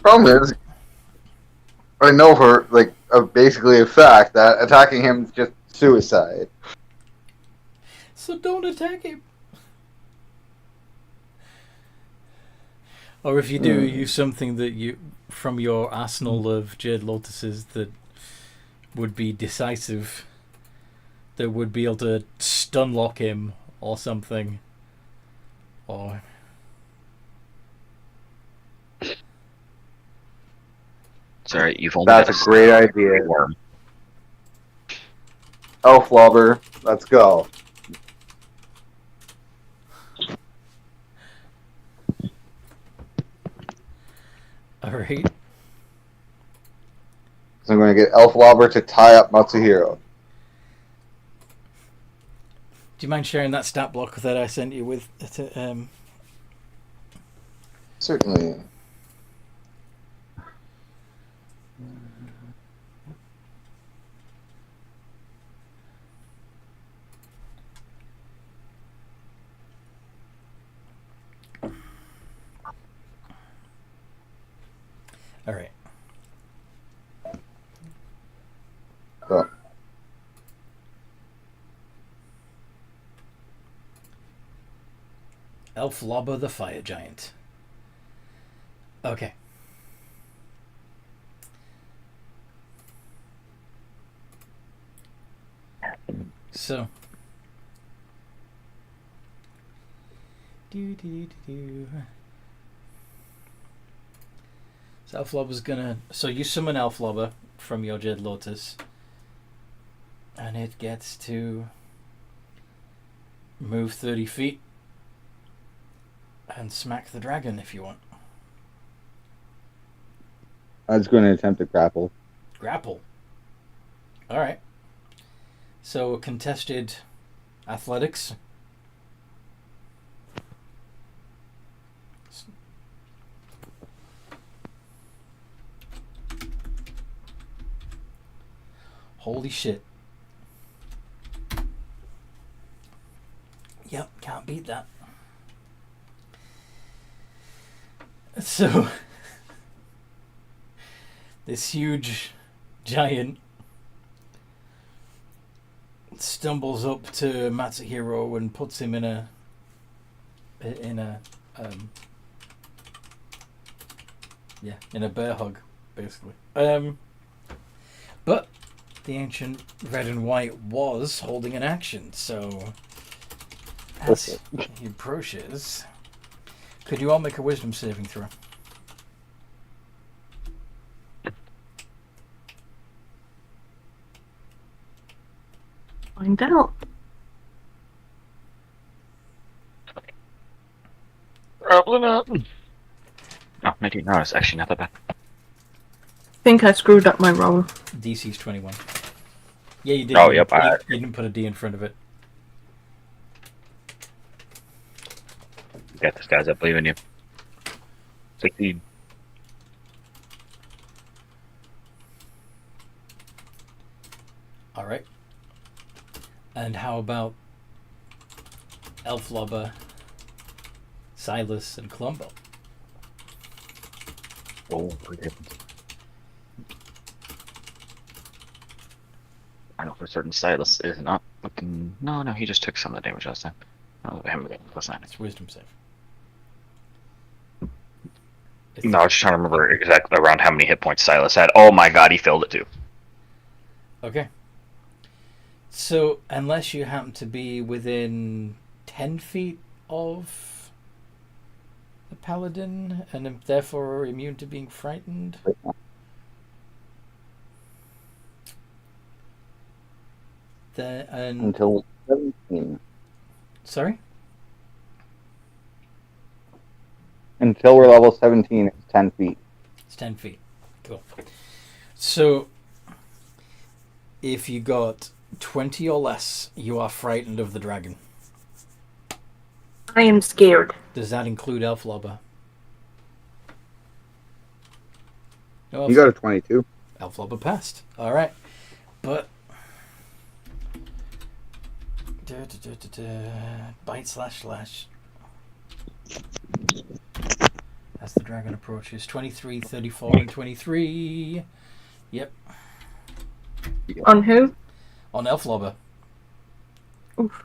C: Problem is, I know for basically a fact that attacking him is just suicide.
B: So don't attack him. Or if you do, use something that you from your arsenal of Jade Lotuses that would be decisive, that would be able to stun lock him or something. Or
E: Sorry, you've only
C: That's
E: got
C: a great idea.
E: worm.
C: Elf Lobber, let's go.
B: alright.
C: So I'm going to get Elf Lobber to tie up Matsuhiro.
B: Do you mind sharing that stat block that I sent you with?
C: Certainly.
B: Alright.
C: Go.
B: Elf Lobber the Fire Giant. Okay. So. So Elf Lobber's gonna. So you summon Elf Lobber from your Jade Lotus. And it gets to move 30 feet and smack the dragon if you want.
C: I was going to attempt to grapple.
B: Grapple. Alright. So contested athletics. Holy shit. Yep, can't beat that. So, this huge giant stumbles up to Matsuhiro and puts him in a bear hug, basically. But the ancient red and white was holding an action, so as he approaches, could you all make a wisdom saving throw?
A: Find out.
E: Probably not. Oh, maybe no, it's actually not that bad.
A: I think I screwed up my roll.
B: DC's 21. Yeah, you did.
E: Oh, yep.
B: You didn't put a D in front of it.
E: You got this, guys. I believe in you. 16.
B: All right. And how about Elf Lobber, Silas, and Columbo?
E: Oh, good heavens. I know for certain Silas is not looking. No, he just took some of the damage last time. Oh, plus 9.
B: It's wisdom save.
E: No, I was just trying to remember exactly around how many hit points Silas had. Oh my god, he failed it too.
B: Okay. So, unless you happen to be within 10 feet of the paladin and therefore are immune to being frightened.
C: Until 17.
B: Sorry?
C: Until we're level 17, it's 10 feet.
B: It's 10 feet. Cool. So, if you got 20 or less, you are frightened of the dragon.
A: I am scared.
B: Does that include Elf Lobber? No,
C: You got a 22.
B: Elf Lobber passed. Alright. But... Bite slash slash. as the dragon approaches. 23, 34, and 23. Yep.
A: On who?
B: On Elflobber.
A: Oof.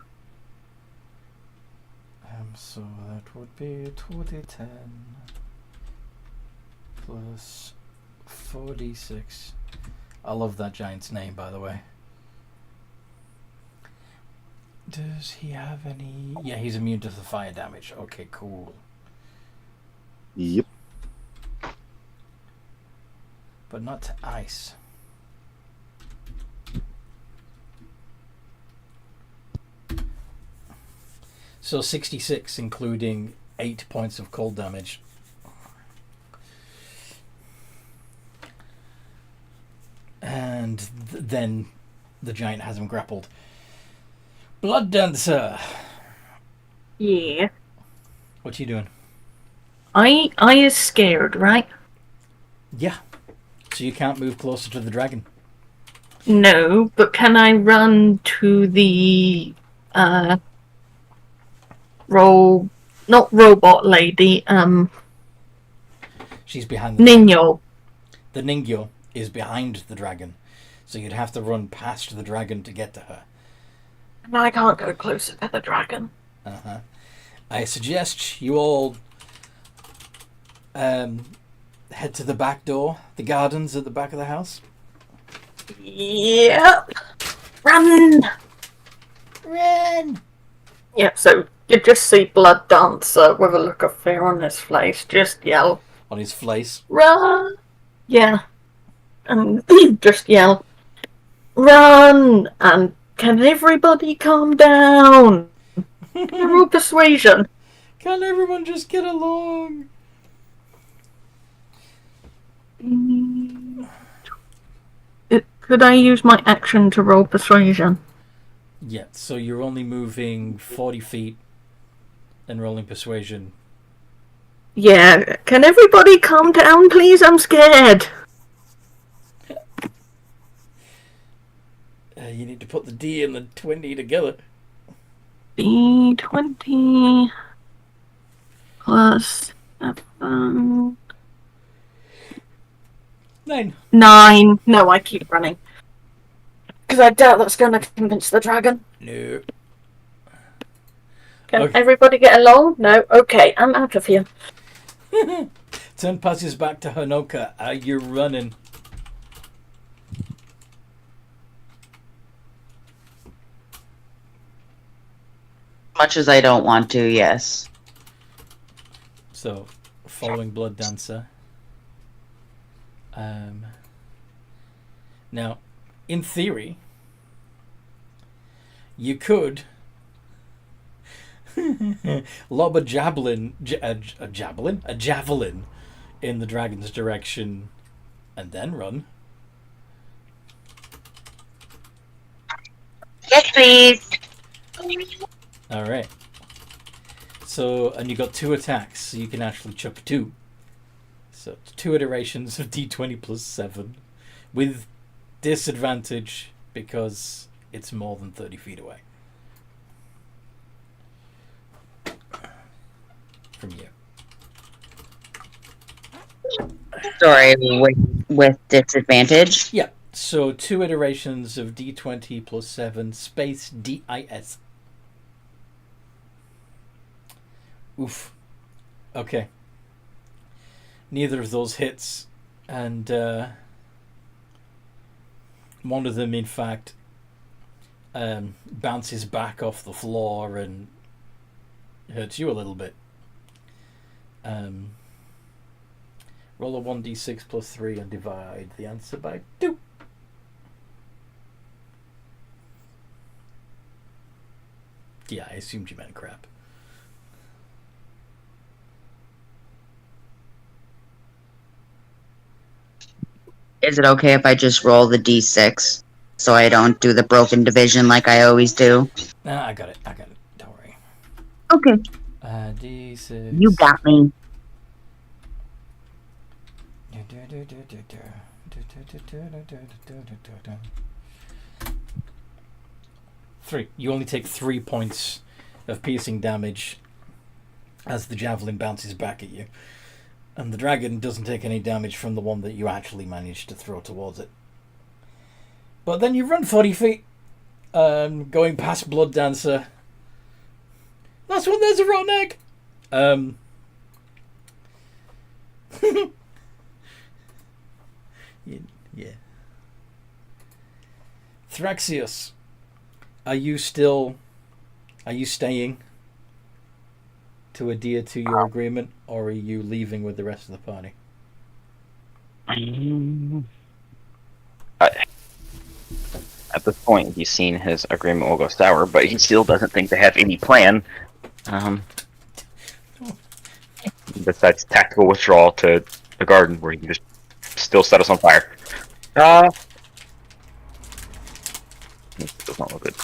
B: So that would be 2d10 plus 4d6. I love that giant's name, by the way. Does he have any... Yeah, he's immune to the fire damage. Okay, cool.
C: Yep.
B: But not to ice. So 66, including 8 points of cold damage. And then the giant has him grappled. Blood Dancer!
A: Yeah.
B: What you doing?
A: I is scared, right?
B: Yeah. So you can't move closer to the dragon.
A: No, but can I run to the not robot lady,
B: She's behind the dragon.
A: Ninyo.
B: The Ningyo is behind the dragon. So you'd have to run past the dragon to get to her.
A: And I can't go closer to the dragon.
B: Uh-huh. I suggest you all head to the back door, the gardens at the back of the house.
A: Yep. Run!
B: Run!
A: Yep, so you just see Blood Dancer with a look of fear on his face. Just yell,
B: On his face.
A: run! Yeah. And just yell, run! And can everybody calm down? Roll persuasion.
B: Can't everyone just get along?
A: Could I use my action to roll persuasion?
B: Yeah, so you're only moving 40 feet and rolling persuasion.
A: Yeah, can everybody calm down, please? I'm scared.
B: You need to put the D and the 20 together.
A: D20 plus
B: 9.
A: 9. No, I keep running. Because I doubt that's going to convince the dragon.
B: No.
A: Can
B: Okay.
A: everybody get along? No? Okay, I'm out of here.
B: Turn passes back to Honoka. You're running.
D: Much as I don't want to, yes.
B: So, following Blood Dancer. Now, in theory, you could lob a javelin in the dragon's direction and then run.
D: Yes, please.
B: All right. So, and you got 2 attacks, so you can actually chuck 2. So, 2 iterations of D20 plus 7 with disadvantage because it's more than 30 feet away from you.
D: Sorry, with disadvantage.
B: Yeah. So 2 iterations of D20 plus 7 space DIS. Oof. Okay. Neither of those hits, and one of them, in fact, bounces back off the floor and hurts you a little bit. Roll a 1d6 plus 3 and divide the answer by 2. Yeah, I assumed you meant crap.
D: Is it okay if I just roll the d6 so I don't do the broken division like I always do?
B: Nah, I got it. Don't worry.
D: Okay.
B: D6.
D: You got me.
B: 3. You only take 3 points of piercing damage as the javelin bounces back at you. And the dragon doesn't take any damage from the one that you actually managed to throw towards it. But then you run 40 feet, going past Blood Dancer. That's when there's a rotten egg! Yeah. Thraxius, are you staying to adhere to your agreement, or are you leaving with the rest of the party?
E: At this point, he's seen his agreement will go sour, but he still doesn't think they have any plan. Besides tactical withdrawal to the garden, where you can just still set us on fire. This does not look good.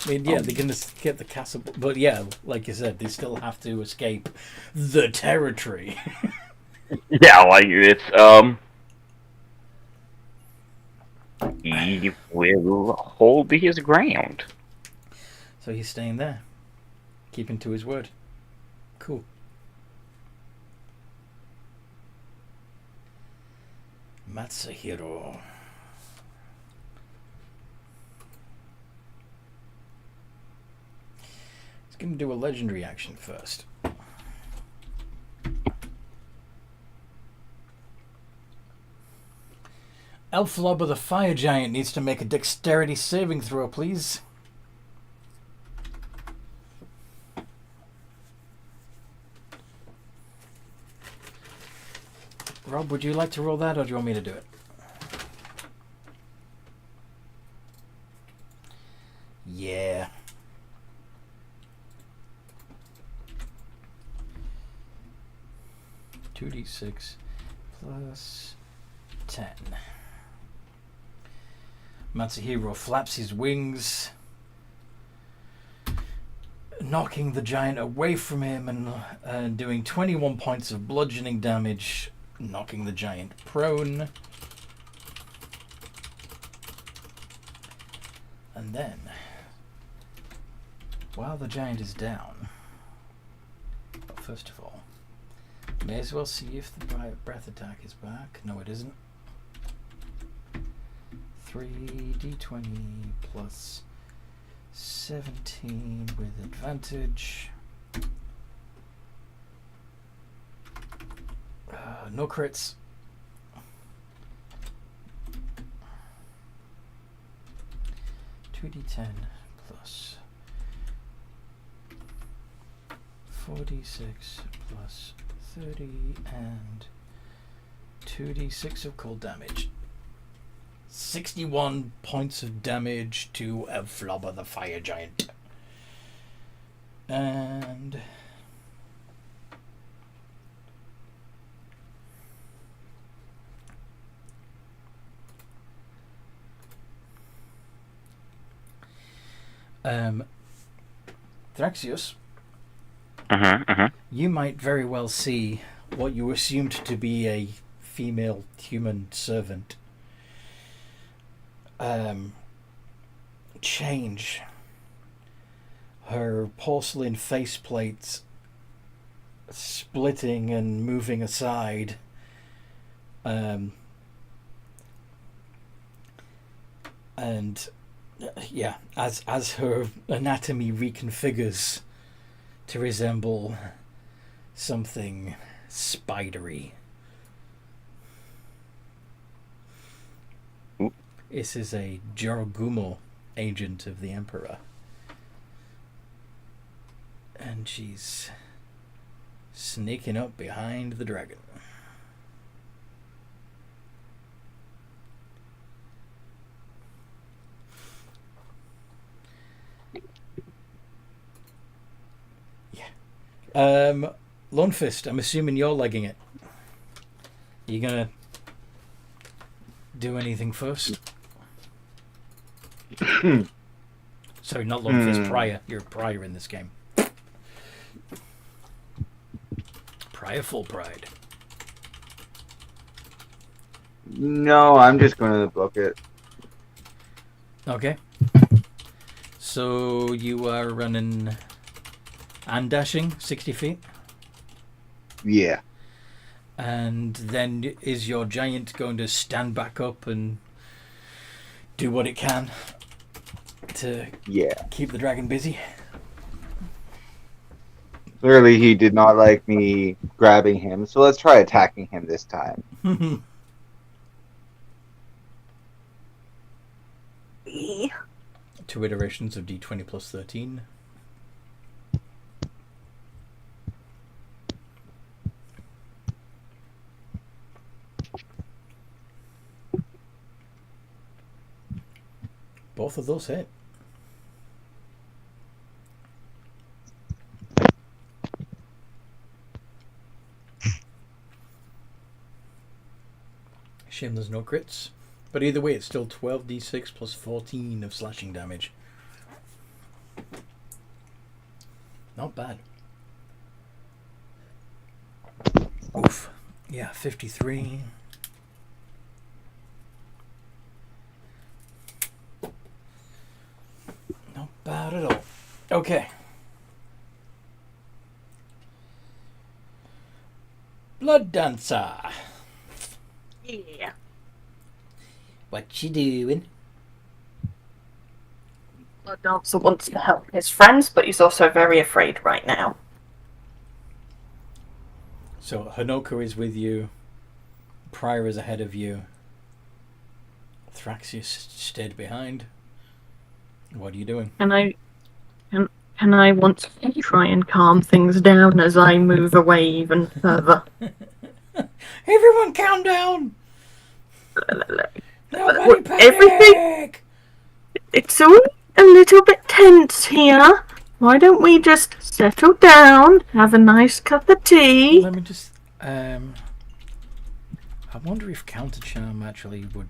B: I mean, yeah, they can get the castle, but yeah, like you said, they still have to escape the territory.
E: Yeah, like it's he will hold his ground.
B: So he's staying there, keeping to his word. Cool. Matsuhiro. He's going to do a legendary action first. Elflobber the Fire Giant needs to make a dexterity saving throw, please. Rob, would you like to roll that, or do you want me to do it? Yeah. $2d6 plus 10. Matsuhiro flaps his wings, knocking the giant away from him and doing 21 points of bludgeoning damage, knocking the giant prone. And then, while the giant is down, well, first of all, may as well see if the breath attack is back. No, it isn't. 3d20 plus 17 with advantage. No crits. $2d10 plus 4d6 plus 30 and 2d6 of cold damage. 61 points of damage to Elflobber the Fire Giant. And Thraxius, you might very well see what you assumed to be a female human servant change. Her porcelain faceplates splitting and moving aside. And yeah, as her anatomy reconfigures to resemble something spidery. This is a Jorogumo agent of the Emperor. And she's sneaking up behind the dragon. Yeah. Lone Fist, I'm assuming you're legging it. You gonna do anything first? Sorry, not Lone Fist, Prior. You're a Prior in this game. Prior full pride.
C: No, I'm just going to book it.
B: Okay. So you are running and dashing 60 feet?
C: Yeah.
B: And then is your giant going to stand back up and do what it can to keep the dragon busy?
C: Clearly, he did not like me grabbing him, so let's try attacking him this time.
B: 2 iterations of D20 plus 13. Both of those hit. Shame there's no crits. But either way, it's still 12d6 plus 14 of slashing damage. Not bad. Oof. Yeah, 53. Not bad at all. Okay. Blood Dancer.
A: Yeah.
B: What you doing?
A: Blood Dancer wants to help his friends, but he's also very afraid right now.
B: So Hanoka is with you. Prior is ahead of you. Thraxius stayed behind. What are you doing?
A: And I want to try and calm things down as I move away even further.
B: Everyone calm down! Nobody panic!
A: Everything. It's all a little bit tense here. Why don't we just settle down, have a nice cup of tea?
B: Let me just... I wonder if Counter Charm actually would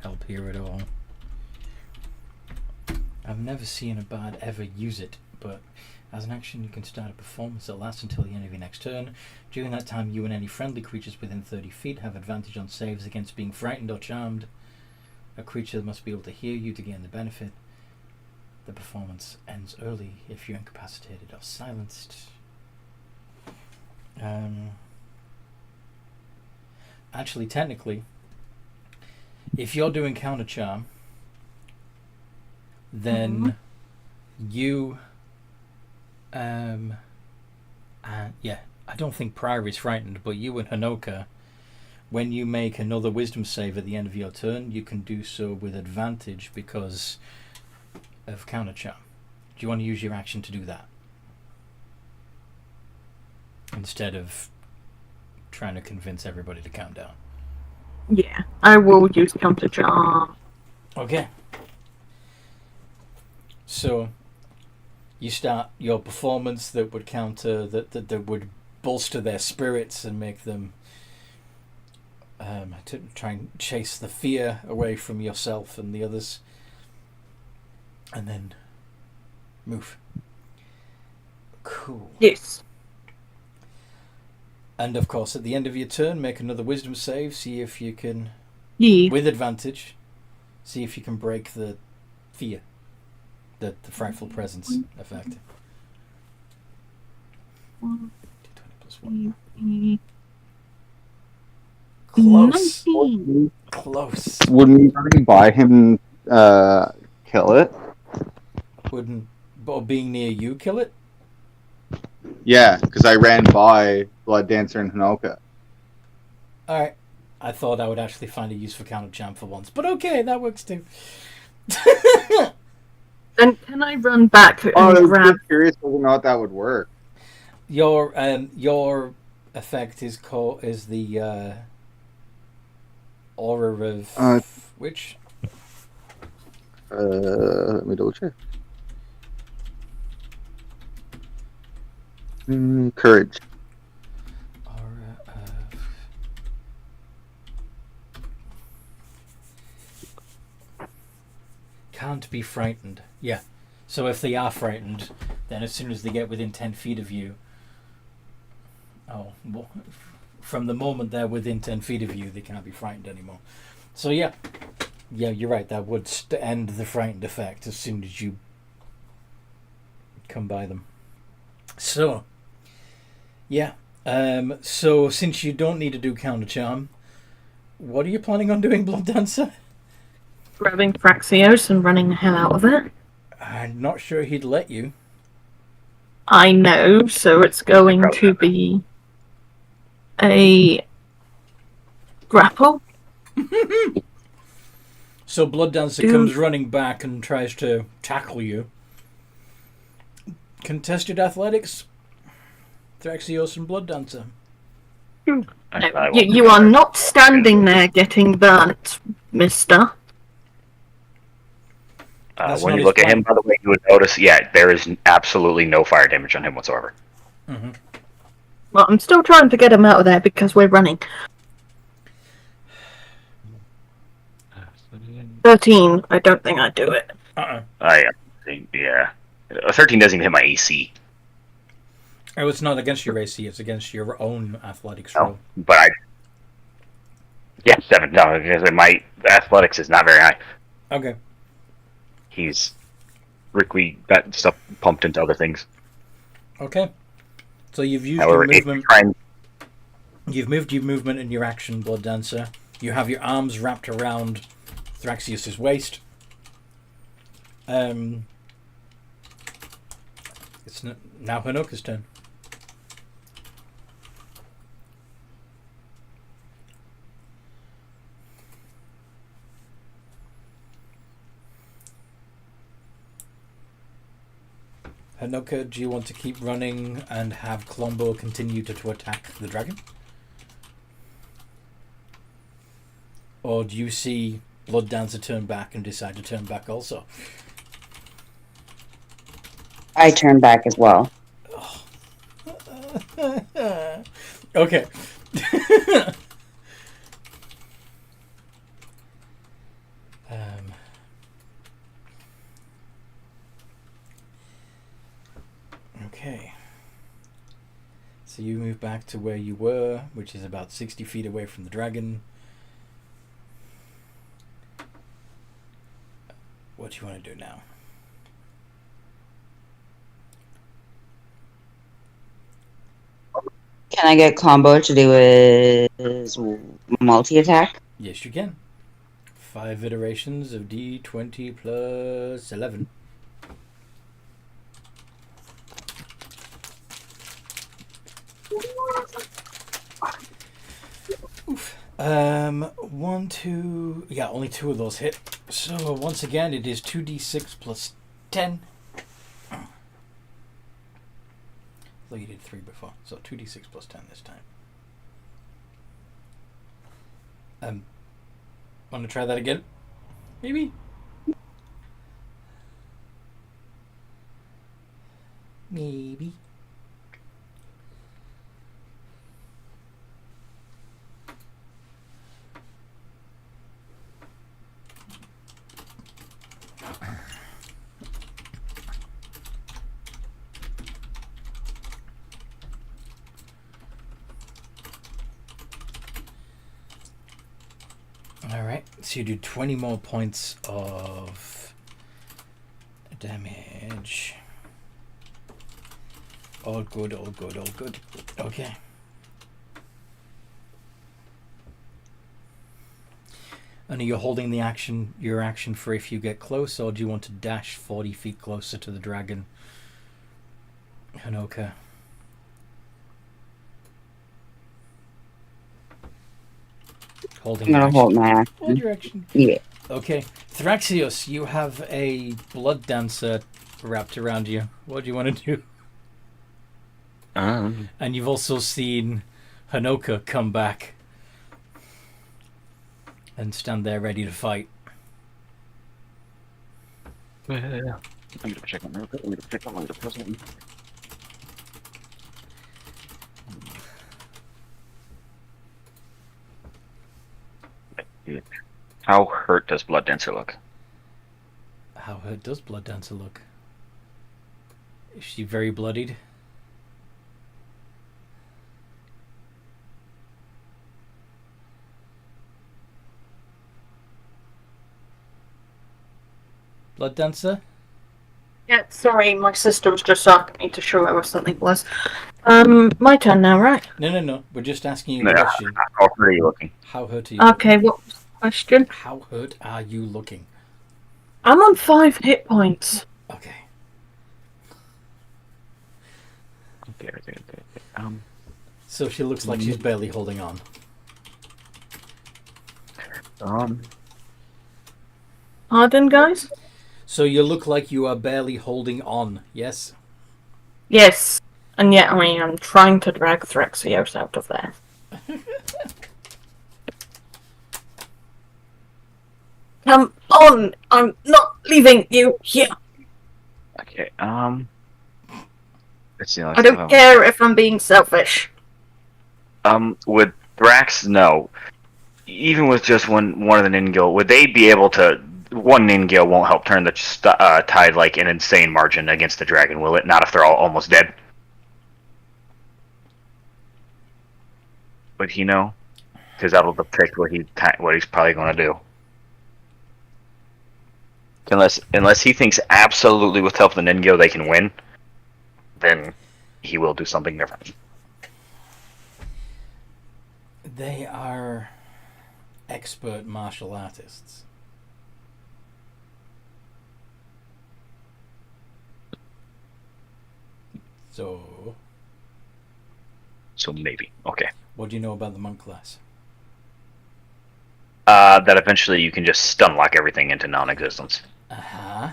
B: help here at all. I've never seen a bard ever use it, but as an action you can start a performance that lasts until the end of your next turn. During that time, you and any friendly creatures within 30 feet have advantage on saves against being frightened or charmed. A creature must be able to hear you to gain the benefit. The performance ends early if you're incapacitated or silenced. Actually, technically, if you're doing counter charm, then you I don't think Prior is frightened, but you and Hanoka, when you make another wisdom save at the end of your turn, you can do so with advantage because of counter charm. Do you want to use your action to do that instead of trying to convince everybody to count down?
A: Yeah, I will use counter charm.
B: Okay. So you start your performance that would counter that would bolster their spirits and make them to try and chase the fear away from yourself and the others, and then move. Cool.
A: Yes.
B: And of course, at the end of your turn, make another wisdom save. See if you can, with advantage, see if you can break the fear, the frightful presence effect.
A: 1,
B: 20 plus 1.
A: 19.
B: Close. Close.
C: Wouldn't we running by him kill it?
B: Wouldn't being near you kill it?
C: Yeah, because I ran by Blood Dancer and Hanoka.
B: Alright. I thought I would actually find a use for counter charm for once, but okay, that works too.
A: Then can I run back and
C: I was
A: grab?
C: just curious whether or not that would work.
B: Your effect is the aura of which?
C: Let me double check. Courage.
B: Aura of... Can't be frightened. Yeah. So if they are frightened, then as soon as they get within 10 feet of you... from the moment they're within 10 feet of you, they can't be frightened anymore. So yeah. Yeah, you're right. That would end the frightened effect as soon as you come by them. So... yeah, So since you don't need to do counter charm, what are you planning on doing, Blood Dancer?
A: Grabbing Thraxios and running the hell out of it.
B: I'm not sure he'd let you.
A: I know, so it's going to be a grapple.
B: So Blood Dancer comes running back and tries to tackle you. Contested athletics, Thraxios and Blood Dancer.
A: No, you are not standing there getting burnt, mister.
E: When you look at him, by the way, you would notice, there is absolutely no fire damage on him whatsoever.
B: Mm-hmm.
A: Well, I'm still trying to get him out of there because we're running. 13. I don't think I'd do it.
E: Yeah. 13 doesn't even hit my AC.
B: Oh, it's not against your AC, it's against your own athletics
E: No,
B: roll.
E: but 7. No, because my athletics is not very high.
B: Okay.
E: He's Rick, that stuff pumped into other things.
B: Okay. So you've used
E: However,
B: your movement. You've moved your movement in your action, Blood Dancer. You have your arms wrapped around Thraxios' waist. It's now Hanoka's turn. Hanoka, do you want to keep running and have Colombo continue to attack the dragon? Or do you see Blood Dancer turn back and decide to turn back also?
D: I turn back as well.
B: Okay. Okay. So you move back to where you were, which is about 60 feet away from the dragon. What do you want to do now?
D: Can I get Combo to do his multi-attack?
B: Yes, you can. 5 iterations of D20 plus 11. Oof. 1, 2... Yeah, only 2 of those hit. So, once again, it is 2d6 plus 10. Though you did 3 before. So, 2d6 plus 10 this time. Want to try that again? Maybe? Maybe. Alright, so you do 20 more points of damage. All good, all good, all good. Okay. And are you holding the action, your action for if you get close, or do you want to dash 40 feet closer to the dragon? Hanoka.
D: I'm gonna hold my action.
B: Hold your action.
D: Yeah.
B: Okay. Thraxios, you have a blood dancer wrapped around you. What do you want to do? And you've also seen Hanoka come back and stand there ready to fight.
E: I'm gonna check on the president. How hurt does Blood Dancer look?
B: How hurt does Blood Dancer look? Is she very bloodied? Blood Dancer?
A: Yeah, sorry, my sister was just asking me to show her where something was. My turn now, right?
B: No. We're just asking you
E: No,
B: a question.
E: how hurt are you looking?
B: How hurt are you?
A: Okay, what was the question?
B: How hurt are you looking?
A: I'm on 5 hit points.
B: Okay.
E: Okay.
B: So she looks like she's barely holding on.
A: Pardon, guys?
B: So you look like you are barely holding on, yes?
A: Yes. And yet I am trying to drag Threxios out of there. Come on! I'm not leaving you here!
E: Okay, let's see.
A: I don't care if I'm being selfish.
E: With Thrax, no. Even with just one of the Ningill, would they be able to? One Ningill won't help turn the tide like an insane margin against the dragon, will it? Not if they're all almost dead. Would he know? Because that'll depict what he's probably going to do. Unless he thinks absolutely with help of the Ningill they can win, then he will do something different.
B: They are expert martial artists. So
E: maybe. Okay.
B: what do you know about the monk class?
E: That eventually you can just stun lock everything into non-existence.
B: Uh-huh.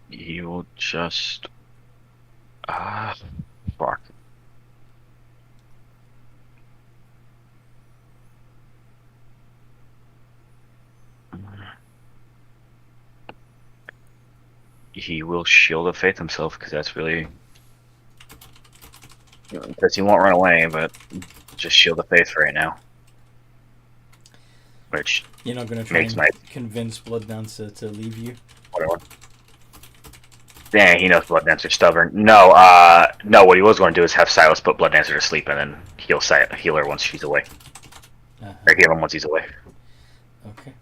E: You'll just... fuck. He will shield of faith himself, because that's really... Because he won't run away, but just shield of faith right now. Which...
B: You're not going to try
E: Makes
B: and
E: my-
B: convince Blood Dancer to leave you?
E: Whatever. Dang, he knows Blood Dancer's stubborn. No, what he was going to do is have Silas put Blood Dancer to sleep and then heal her once she's away.
B: Uh-huh.
E: Or heal him once he's away.
B: Okay.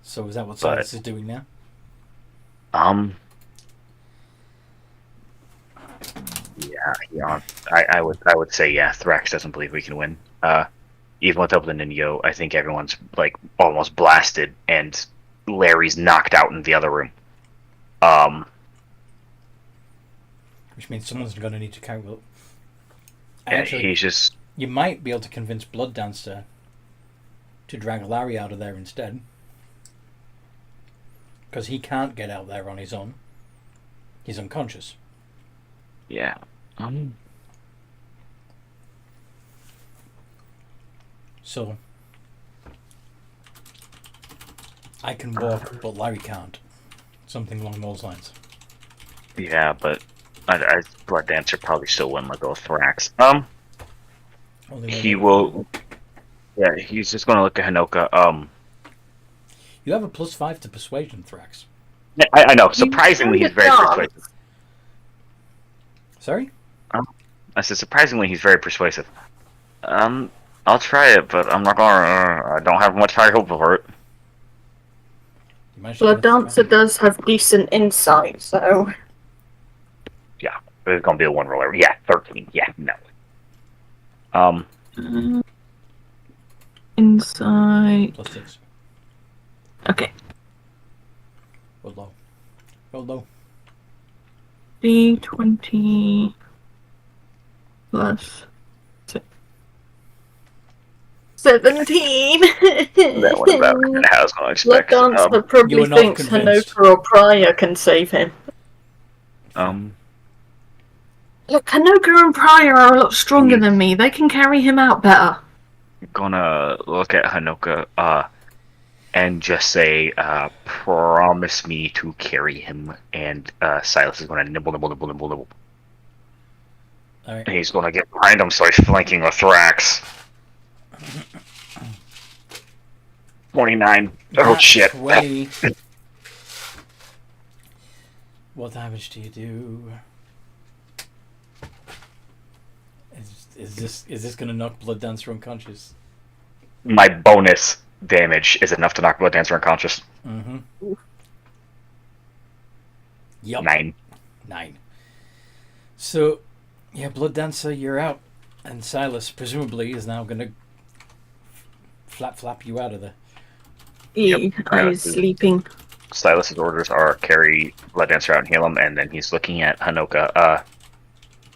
B: So is that what Silas is doing now?
E: Yeah, I would say yeah, Thrax doesn't believe we can win. Even without the Ninjo, I think everyone's like almost blasted and Larry's knocked out in the other room.
B: Which means someone's going to need to carry... Well,
E: Yeah,
B: actually,
E: he's just...
B: you might be able to convince Blood Dancer to drag Larry out of there instead. Because he can't get out there on his own. He's unconscious.
E: Yeah.
B: So, I can walk, but Larry can't. Something along those lines.
E: Yeah, but Blood Dancer probably still win like those Thrax.
B: Only way
E: He
B: they-
E: will... Yeah, he's just going to look at Hanoka.
B: You have a +5 to persuasion, Thrax.
E: Yeah, I know. Surprisingly, he's very persuasive.
B: Sorry?
E: I said, surprisingly, he's very persuasive. I'll try it, but I'm not gonna. I don't have much high hope for it.
B: You managed to
A: Blood
B: get a
A: Dancer does have decent insight, so...
E: Yeah, it's gonna be a one roller. Yeah, 13. Yeah, no.
A: Insight...
B: +6.
A: Okay.
B: Roll low. Roll low.
A: D20 plus 17.
E: That one about how I was gonna
A: Blood
E: expect.
A: Dancer
B: You
A: probably
B: were not
A: thinks
B: convinced.
A: Hanoka or Pryor can save him. Look, Hanoka and Pryor are a lot stronger than me. They can carry him out better.
E: Gonna look at Hanoka, and just say, promise me to carry him, and Silas is gonna nibble.
B: Alright.
E: And he's gonna get behind him, so he's flanking with Thrax. 29. Oh
B: That's
E: shit.
B: 20. What damage do you do? Is this gonna knock Blood Dancer unconscious?
E: My bonus damage is enough to knock Blood Dancer unconscious.
B: Mm-hmm. Yup.
E: 9.
B: 9. So, yeah, Blood Dancer, you're out. And Silas, presumably, is now going to flap you out of there.
A: I was sleeping.
E: Silas's orders are carry Blood Dancer out and heal him, and then he's looking at Hanoka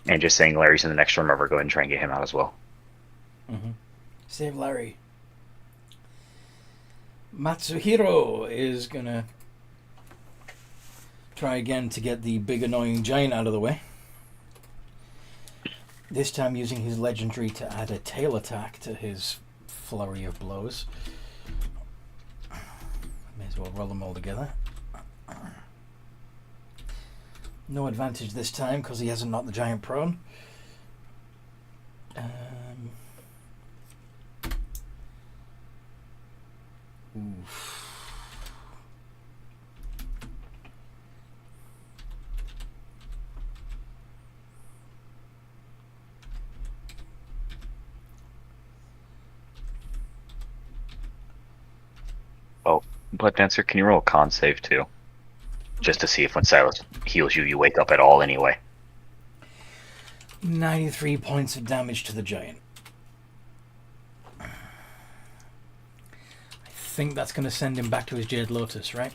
E: and just saying Larry's in the next room over. Go ahead and try and get him out as well.
B: Mm-hmm. Save Larry. Matsuhiro is going to try again to get the big annoying giant out of the way. This time using his legendary to add a tail attack to his flurry of blows. May as well roll them all together. No advantage this time because he hasn't knocked the giant prone. Oof.
E: Oh, Blood Dancer, can you roll a con save too? Just to see if when Silas heals you, you wake up at all anyway.
B: 93 points of damage to the giant. I think that's going to send him back to his Jade Lotus, right?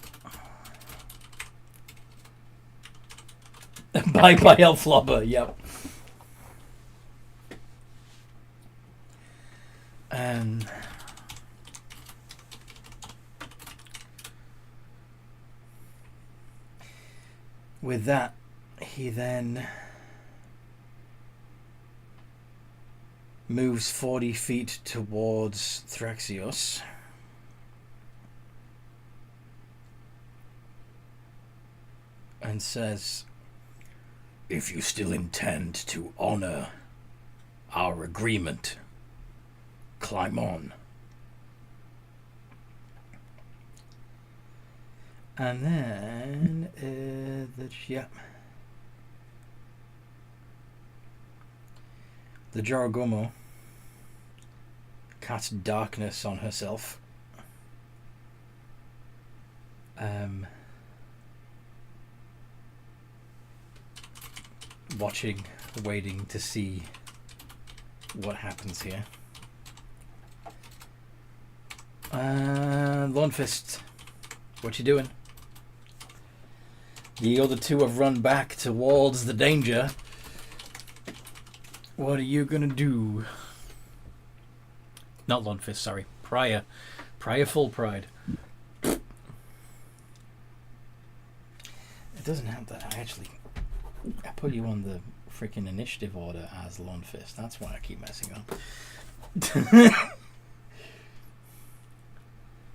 B: Bye-bye, Elflobber, yep. And... with that, he then moves 40 feet towards Thraxios. And says, "If you still intend to honor our agreement, climb on." And then, the Jaragomo casts darkness on herself. Waiting to see what happens here. Lone Fist, what you doing? The other two have run back towards the danger. What are you gonna do? Not Lone Fist, sorry. Prior Full Pride. It doesn't have that. I put you on the freaking initiative order as Lone Fist. That's why I keep messing up.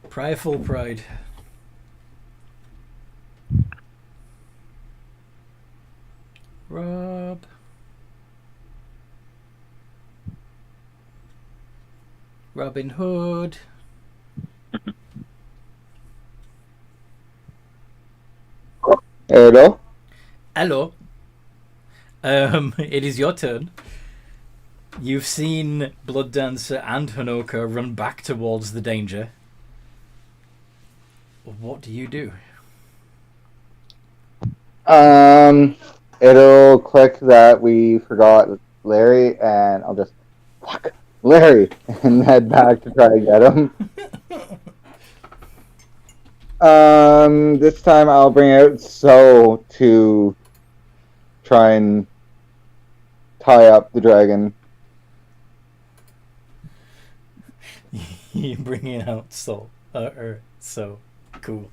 B: Prior Full Pride. Rob. Robin Hood.
C: Hello?
B: Hello. It is your turn. You've seen Blood Dancer and Hanoka run back towards the danger. What do you do?
C: It'll click that we forgot Larry, and I'll just fuck Larry and head back to try to get him. This time I'll bring out So to try and tie up the dragon.
B: You bring it out So. So cool.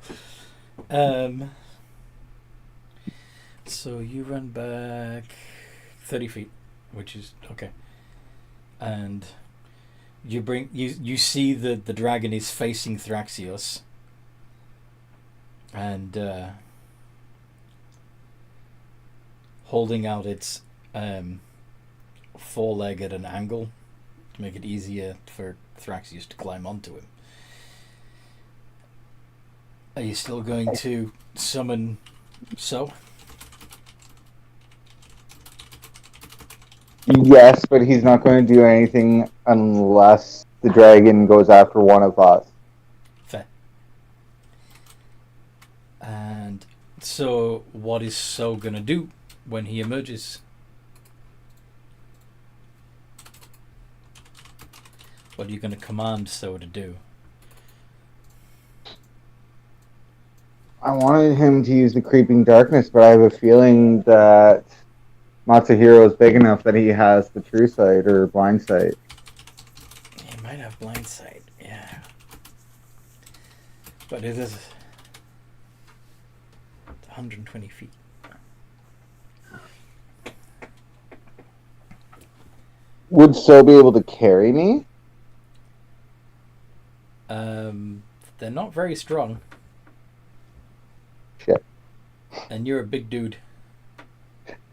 B: So you run back 30 feet, which is okay. And you see that the dragon is facing Thraxios. And holding out its foreleg at an angle to make it easier for Thraxios to climb onto him. Are you still going to summon So?
C: Yes, but he's not going to do anything unless the dragon goes after one of us.
B: Fair. And so what is So gonna do? when he emerges. What are you going to command So to do?
C: I wanted him to use the creeping darkness, but I have a feeling that Matsuhiro is big enough that he has the true sight or blind sight.
B: He might have blind sight, yeah. But it is 120 feet.
C: Would So be able to carry me?
B: They're not very strong.
C: Shit.
B: And you're a big dude.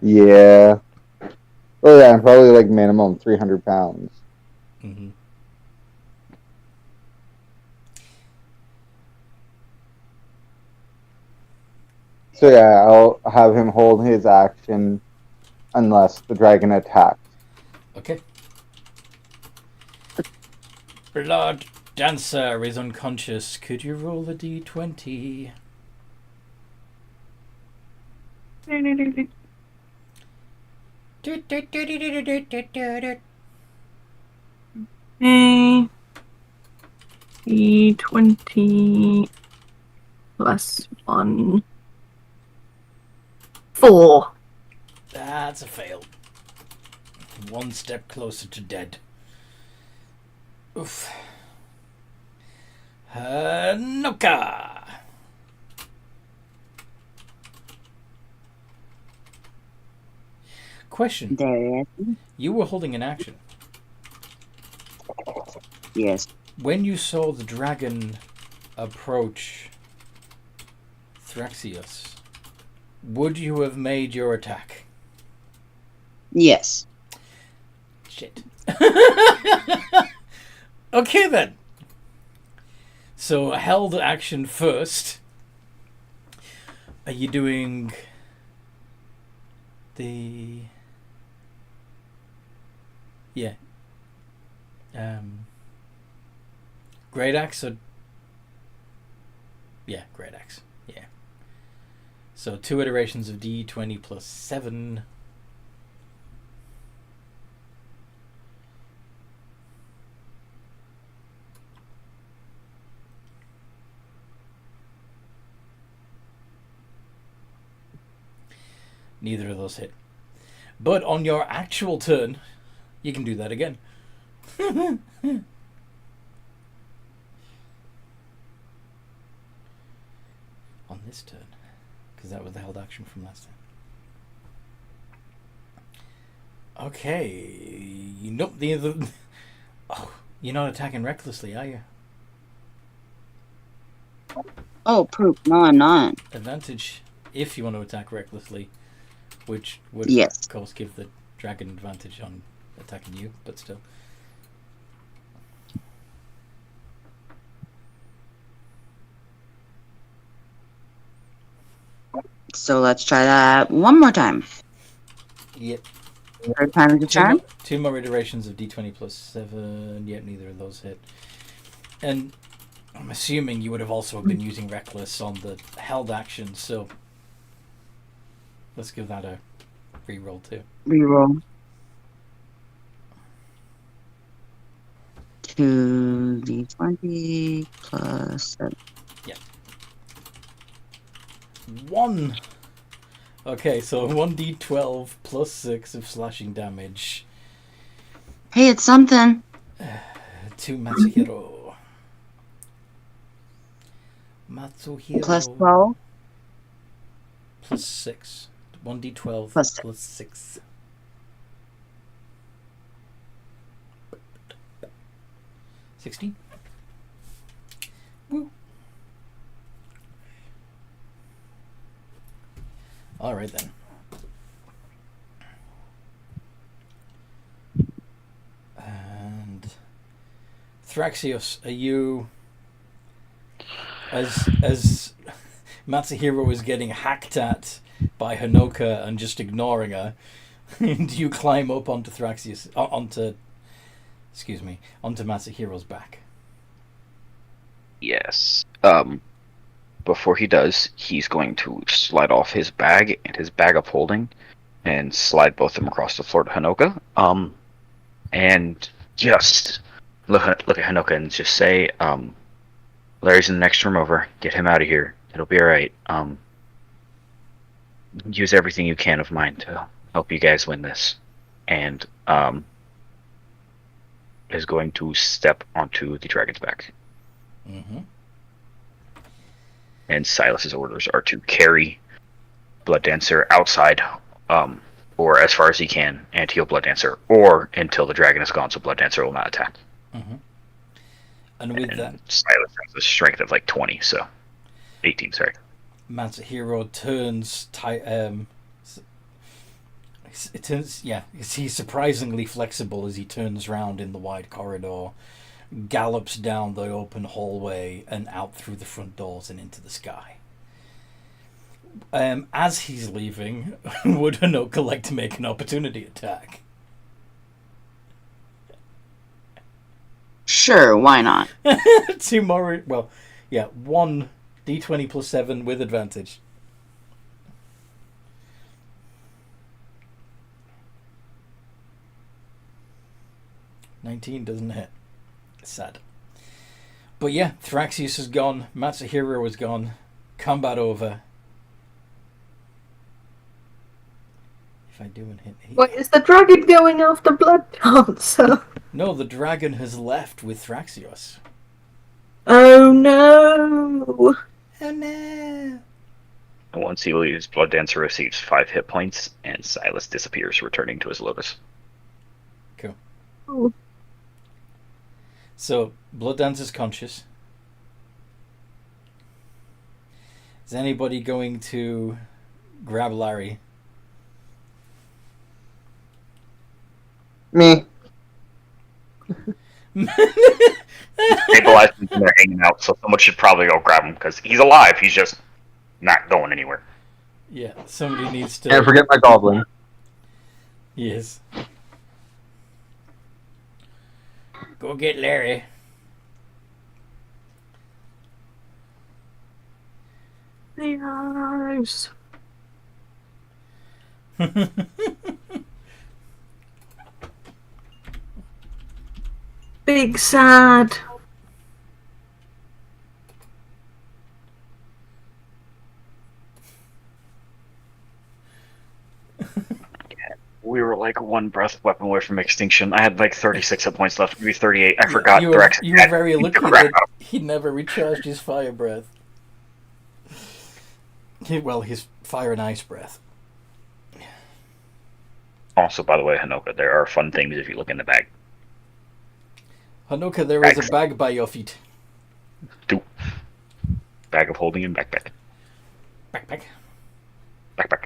C: Yeah. Oh yeah, I'm probably like minimum 300 pounds.
B: Mm-hmm.
C: So yeah, I'll have him hold his action unless the dragon attacks.
B: Okay. Blood Dancer is unconscious. Could you roll a d20?
A: Okay. D20 plus 1. 4.
B: That's a fail. One step closer to dead. Oof. Hanoka! Question.
D: There it is.
B: You were holding an action.
D: Yes.
B: When you saw the dragon approach Thraxios, would you have made your attack?
D: Yes.
B: Shit. Okay then. So held action first. Are you doing the... Yeah. Great axe or... Yeah, great axe. Yeah. So 2 iterations of D20 plus 7. Neither of those hit. But on your actual turn, you can do that again. On this turn, because that was the held action from last time. Okay, nope. The other. Oh, you're not attacking recklessly, are you?
D: Oh, poop. No, I'm not.
B: Advantage if you want to attack recklessly, which would
D: Yes.
B: of course give the dragon advantage on attacking you, but still.
D: So let's try that one more time.
B: Yep.
D: Third time is the charm.
B: Two more iterations of D20 plus 7. Yet neither of those hit. And I'm assuming you would have also been using Reckless on the held action, so let's give that a reroll too.
D: Reroll. 2d20 plus 7.
B: 1! Okay, so 1d12 plus 6 of slashing damage
D: Hey, it's something.
B: to Matsuhiro. Matsuhiro.
D: Plus 12.
B: Plus 6. 1d12
D: Plus 6.
B: plus 6. 16. Woo. Alright then. And Thraxios, are you as Matsuhiro is getting hacked at by Hanoka and just ignoring her, do you climb up onto Thraxios onto Matsuhiro's back?
E: Yes. Before he does, he's going to slide off his bag and his bag of holding and slide both of them across the floor to Hanoka. And just look at Hanoka and just say, Larry's in the next room over. Get him out of here. It'll be all right. Use everything you can of mine to help you guys win this. And is going to step onto the dragon's back.
B: Mm-hmm.
E: And Silas's orders are to carry Blood Dancer outside, or as far as he can, and heal Blood Dancer, or until the dragon is gone, so Blood Dancer will not attack.
B: Mm-hmm. And with that,
E: Silas has a strength of like 20, so 18. Sorry.
B: Matsuhiro turns. It turns. Yeah, he's surprisingly flexible as he turns round in the wide corridor, gallops down the open hallway and out through the front doors and into the sky. As he's leaving, would Hanoka like to make an opportunity attack?
D: Sure, why not?
B: 2 more. Well, yeah, 1 d20 plus 7 with advantage. $19 doesn't hit. Sad. But yeah, Thraxius is gone. Matsuhiro is gone. Combat over. If I do and hit here.
A: Wait, is the dragon going after Blood Dancer?
B: No, the dragon has left with Thraxios.
A: Oh no!
B: Oh no!
E: Once he leaves, Blood Dancer receives 5 hit points, and Silas disappears, returning to his lotus.
B: Cool.
A: Oh.
B: So, Blood Dancer's conscious. Is anybody going to grab Larry?
C: Me.
E: Stabilized and they're hanging out, so someone should probably go grab him, because he's alive, he's just not going anywhere.
B: Yeah, somebody needs to...
C: Can't forget my goblin.
B: Yes. Go get Larry.
A: Yes. Big sad.
E: We were like one breath weapon away from extinction. I had like 36 hit points left, maybe 38. I forgot.
B: You were very lucky that he never recharged his fire breath. His fire and ice breath.
E: Also, by the way, Hanoka, there are fun things if you look in the bag.
B: Hanoka, there is a bag by your feet.
E: 2. Bag of holding and backpack.
B: Backpack.
E: Backpack.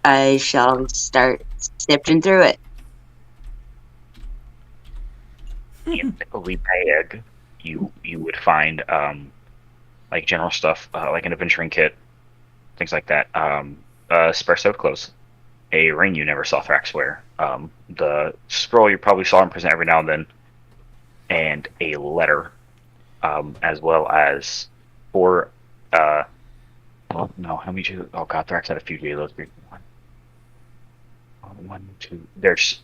D: I shall start sifting through it.
E: In the bag, you would find like general stuff, like an adventuring kit, things like that. Spare set of clothes, a ring you never saw Thrax wear, the scroll you probably saw him present every now and then, and a letter, as well as 4. Well, no, how many? Oh God, Thrax had a few Jade Lotus. 1, 2. There's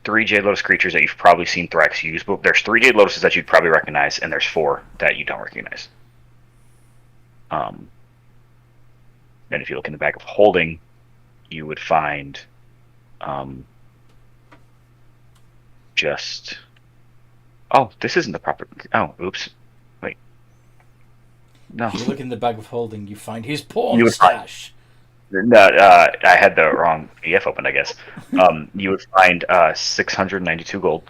E: 3 Jade Lotus creatures that you've probably seen Thrax use, but there's 3 Jade Lotuses that you'd probably recognize, and there's 4 that you don't recognize. And if you look in the bag of holding, you would find just... Oh, this isn't the proper... Oh, oops. Wait. No.
B: If you look in the bag of holding, you find his porn stash.
E: No, I had the wrong PDF open, I guess. You would find 692 gold.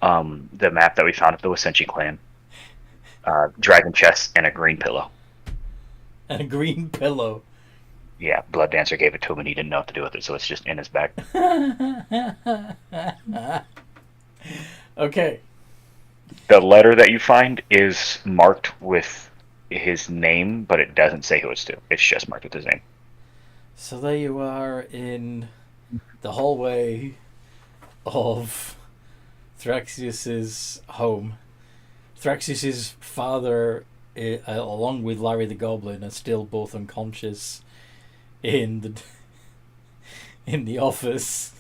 E: The map that we found of the Wasenchi clan. Dragon chest and a green pillow.
B: And a green pillow.
E: Yeah, Blood Dancer gave it to him and he didn't know what to do with it, so it's just in his bag.
B: Okay.
E: The letter that you find is marked with his name, but it doesn't say who it's to. It's just marked with his name.
B: So there you are in the hallway of Thraxius's home. Thraxius's father, along with Larry the Goblin, are still both unconscious in the office.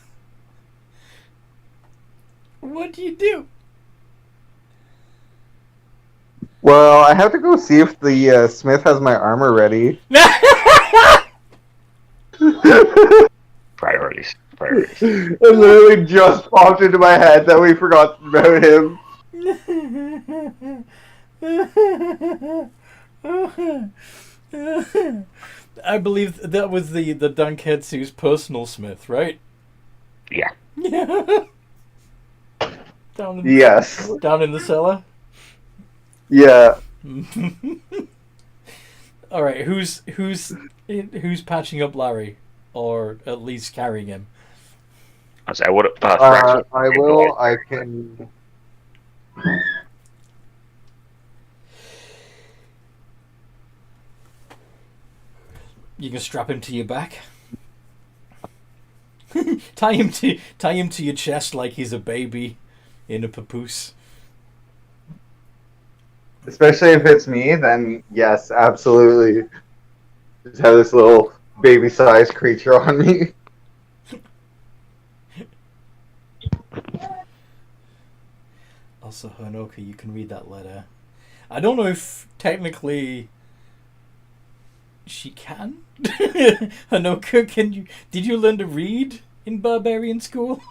B: What do you do?
C: Well, I have to go see if the smith has my armor ready.
E: Priorities.
C: It literally just popped into my head that we forgot about him.
B: I believe that was the Danketsu's personal smith, right?
E: Yeah.
B: Yeah.
C: Yes.
B: Down in the cellar.
C: Yeah.
B: All right, who's patching up Larry, or at least carrying him?
E: I was like, what?
C: I will. I can.
B: You can strap him to your back. tie him to your chest like he's a baby in a papoose.
C: Especially if it's me, then yes, absolutely. Just have this little baby-sized creature on me.
B: Also, Honoka, you can read that letter. I don't know if technically she can. Honoka, did you learn to read in barbarian school?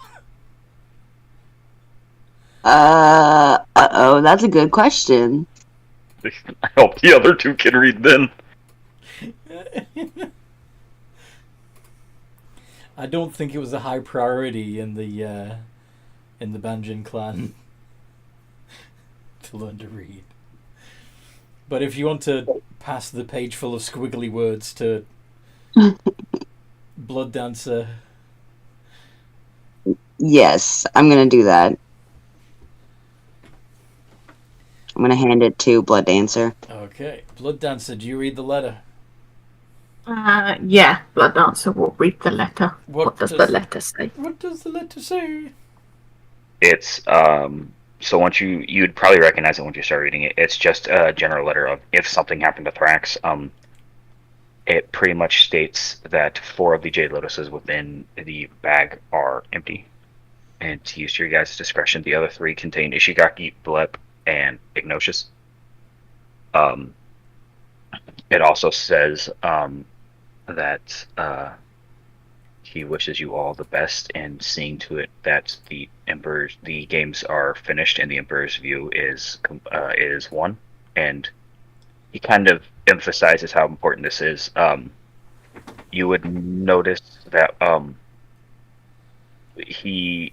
D: Uh-oh, that's a good question.
E: I hope the other two can read then.
B: I don't think it was a high priority in the Banjin clan to learn to read. But if you want to pass the page full of squiggly words to Blood Dancer,
D: Yes, I'm gonna do that. I'm gonna hand it to Blood Dancer.
B: okay. Blood Dancer, do you read the letter?
A: Yeah, Blood Dancer will read the letter. What does the letter say?
B: What does the letter say?
E: It's so once you'd probably recognize it once you start reading it. It's just a general letter of if something happened to Thrax. It pretty much states that 4 of the Jade Lotuses within the bag are empty, and to use to your guys' discretion, the other 3 contain Ishigaki, Blep, and Ignatius. It also says that he wishes you all the best, and seeing to it that the games are finished and the Emperor's view is won. And he kind of emphasizes how important this is. You would notice that he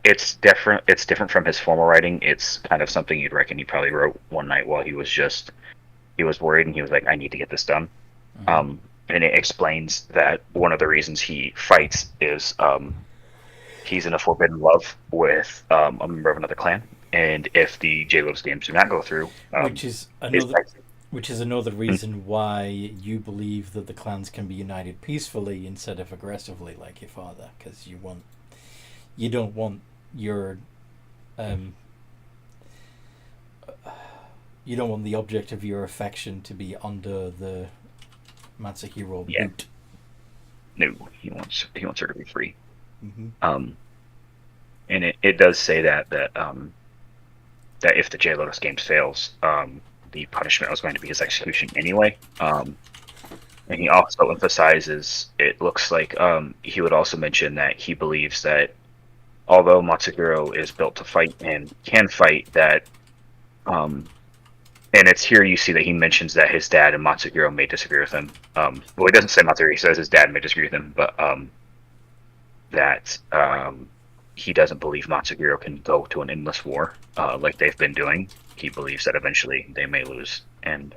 E: it's different. It's different from his formal writing. It's kind of something you'd reckon he probably wrote one night while he was worried, and he was like, "I need to get this done."
B: Mm-hmm.
E: And it explains that one of the reasons he fights is he's in a forbidden love with a member of another clan, and if the Jade Lotus games do not go through,
B: which is another reason why you believe that the clans can be united peacefully instead of aggressively, like your father, because you don't want your you don't want the object of your affection to be under the Matsuhiro boot.
E: No, he wants her to be free.
B: Mm-hmm.
E: And it does say that if the Jade Lotus games fails, the punishment was going to be his execution anyway. And he also emphasizes, it looks like he would also mention that he believes that although Matsuhiro is built to fight and can fight, that and it's here you see that he mentions that his dad and Matsuhiro may disagree with him. Well, he doesn't say Matsuhiro, he says his dad may disagree with him, but that he doesn't believe Matsuhiro can go to an endless war like they've been doing. He believes that eventually they may lose. And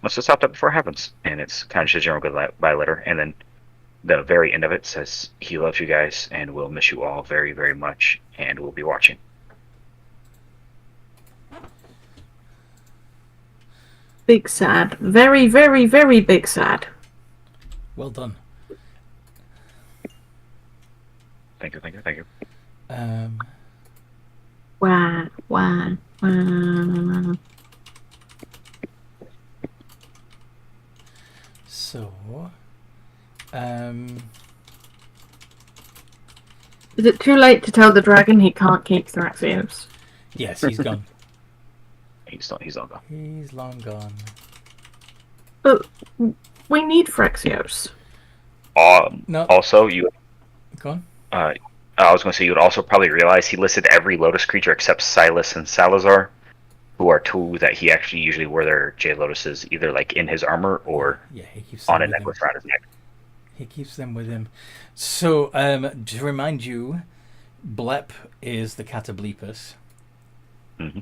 E: let's just stop that before it happens. And it's kind of just a general goodbye letter. And then the very end of it says he loves you guys and will miss you all very, very much, and we'll be watching.
A: Big sad. Very, very, very big sad.
B: Well done.
E: Thank you.
A: Wow.
B: So
A: it too late to tell the dragon he can't keep Thraxios?
B: Yes, he's gone.
E: He's all gone.
B: He's long gone.
A: But we need Thraxios.
B: No.
E: Also, you.
B: Go on.
E: I was going to say you would also probably realize he listed every Lotus creature except Silas and Salazar, who are two that he actually usually wear their Jade Lotuses either like in his armor or
B: Yeah, he keeps them
E: on a
B: with
E: necklace
B: him.
E: around his neck.
B: He keeps them with him. So, to remind you, Blep is the Catablepus.
E: Mm-hmm.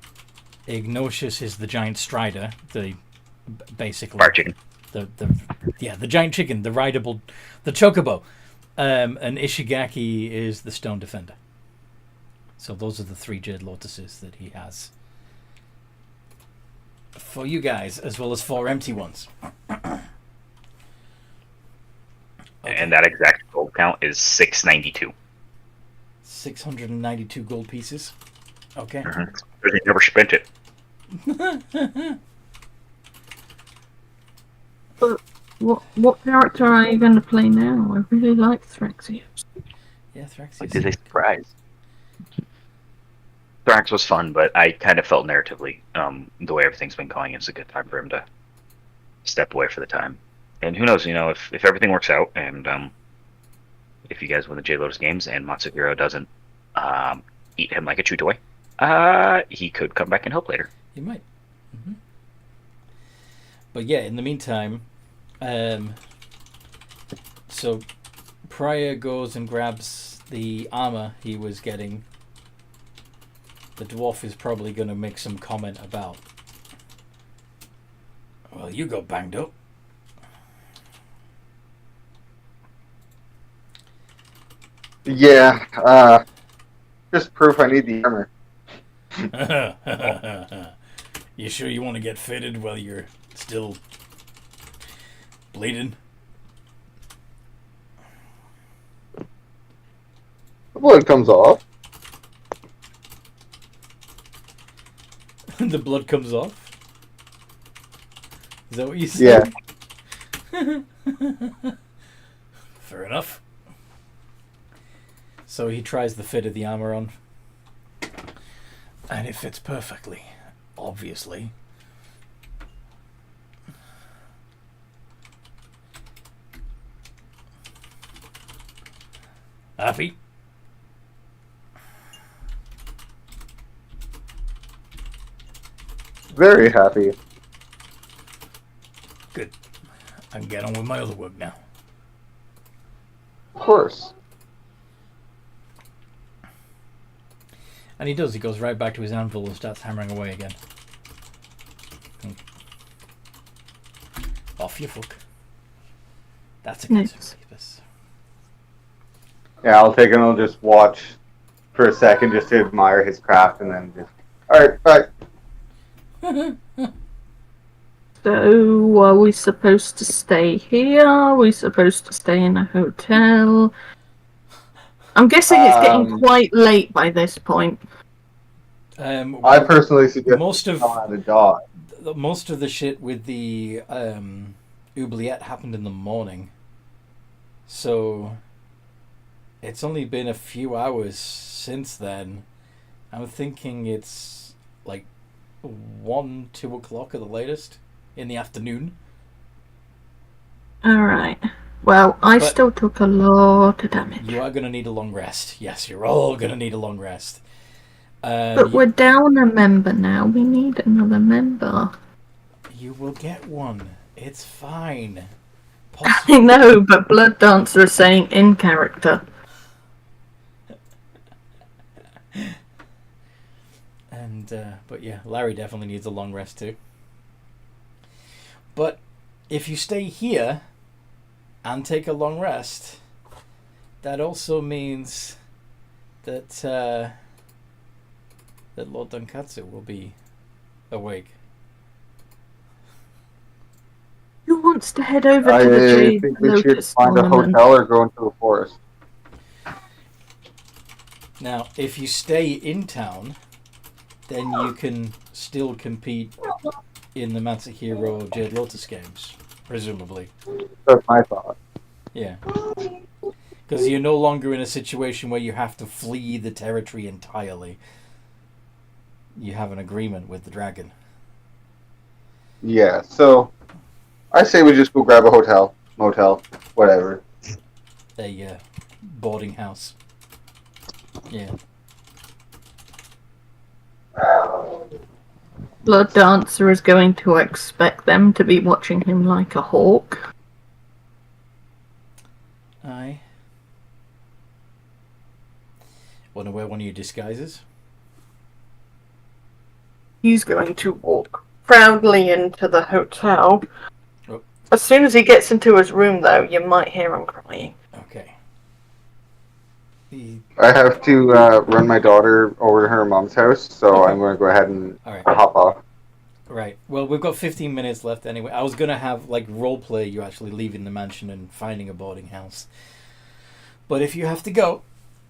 B: Ignatius is the giant strider, basically
E: Fire chicken.
B: the giant chicken, the rideable, the chocobo. And Ishigaki is the stone defender. So those are the 3 Jade Lotuses that he has for you guys, as well as 4 empty ones. Okay.
E: And that exact gold count is 692.
B: 692 gold pieces. Okay.
E: Mm-hmm. Because he never spent it.
A: But what character are you going to play now? I really like Thraxios.
B: Yeah, Thraxios.
E: Like, did they surprise? Thrax was fun, but I kind of felt narratively, the way everything's been going, it's a good time for him to step away for the time. And who knows, if everything works out, and if you guys win the Jade Lotus games, and Matsuhiro doesn't eat him like a chew toy, he could come back and help later.
B: He might. Mm-hmm. But yeah, in the meantime, so Priya goes and grabs the armor he was getting. The dwarf is probably going to make some comment about, well, you got banged up.
C: Yeah, just proof I need the armor.
B: You sure you want to get fitted while you're still bleeding?
C: The blood comes off.
B: The blood comes off? Is that what you said?
C: Yeah.
B: Fair enough. So he tries the fit of the armor on. And it fits perfectly. Obviously. Happy?
C: Very happy.
B: Good. I can get on with my other work now.
C: Of course.
B: And he does. He goes right back to his anvil and starts hammering away again. Off you fuck. That's a good service.
C: Yeah, I'll take it and I'll just watch for a second just to admire his craft and then just... Alright, bye.
A: So, are we supposed to stay here? Are we supposed to stay in a hotel? I'm guessing it's getting quite late by this point.
C: I personally suggest
B: most of
C: at a dog.
B: most of the shit with the oubliette happened in the morning, so it's only been a few hours since then. I'm thinking it's like 1, 2 o'clock at the latest in the afternoon.
A: Alright. Well, I
B: But
A: still took a lot of damage.
B: you are going to need a long rest. Yes, you're all going to need a long rest.
A: But we're down a member now. We need another member.
B: You will get one. It's fine.
A: I know, but Blood Dancer is saying in character.
B: And but yeah, Larry definitely needs a long rest too. But if you stay here and take a long rest, that also means that that Lord Donkatsu will be awake.
A: Who wants to head over to the
C: I
A: Jade
C: think we should
A: Lotus
C: find a
A: tournament?
C: hotel or go into the forest.
B: Now, if you stay in town, then you can still compete in the Matsuhiro Jade Lotus games, presumably.
C: That's my thought.
B: Yeah. Because you're no longer in a situation where you have to flee the territory entirely. You have an agreement with the dragon.
C: Yeah, so I say we just go grab a hotel, motel, whatever.
B: A boarding house. Yeah.
A: Blood Dancer is going to expect them to be watching him like a hawk.
B: Aye. Want to wear one of your disguises?
A: He's going to walk proudly into the hotel.
B: Oh.
A: As soon as he gets into his room, though, you might hear him crying.
B: Okay.
C: I have to run my daughter over to her mom's house, so
B: Okay.
C: I'm going to go ahead and
B: All right.
C: hop off.
B: Right. Well, we've got 15 minutes left anyway. I was going to have, like, roleplay you actually leaving the mansion and finding a boarding house. But if you have to go,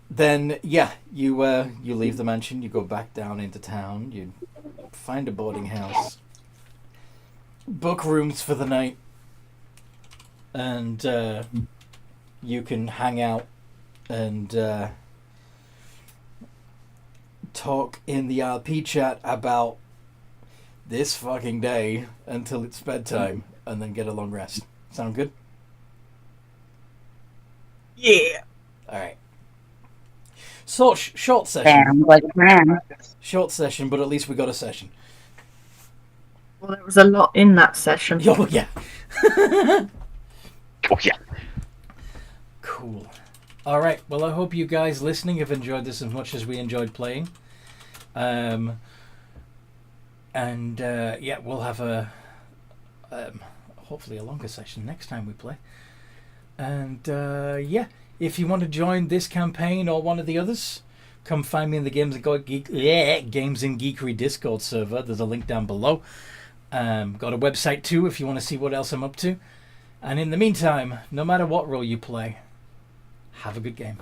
B: then, yeah, you leave the mansion, you go back down into town, you find a boarding house, book rooms for the night, and you can hang out and talk in the RP chat about this fucking day until it's bedtime, and then get a long rest. Sound good?
A: Yeah.
B: Alright. So, short session.
D: Sounds like a plan.
B: Short session, but at least we got a session.
A: Well, there was a lot in that session.
B: Oh, yeah.
E: Oh yeah.
B: Cool. Alright, well, I hope you guys listening have enjoyed this as much as we enjoyed playing. Yeah, we'll have a hopefully a longer session next time we play. And yeah, if you want to join this campaign or one of the others, come find me in the Games and Geekery Discord server. There's a link down below. Got a website too if you want to see what else I'm up to. And in the meantime, no matter what role you play, have a good game.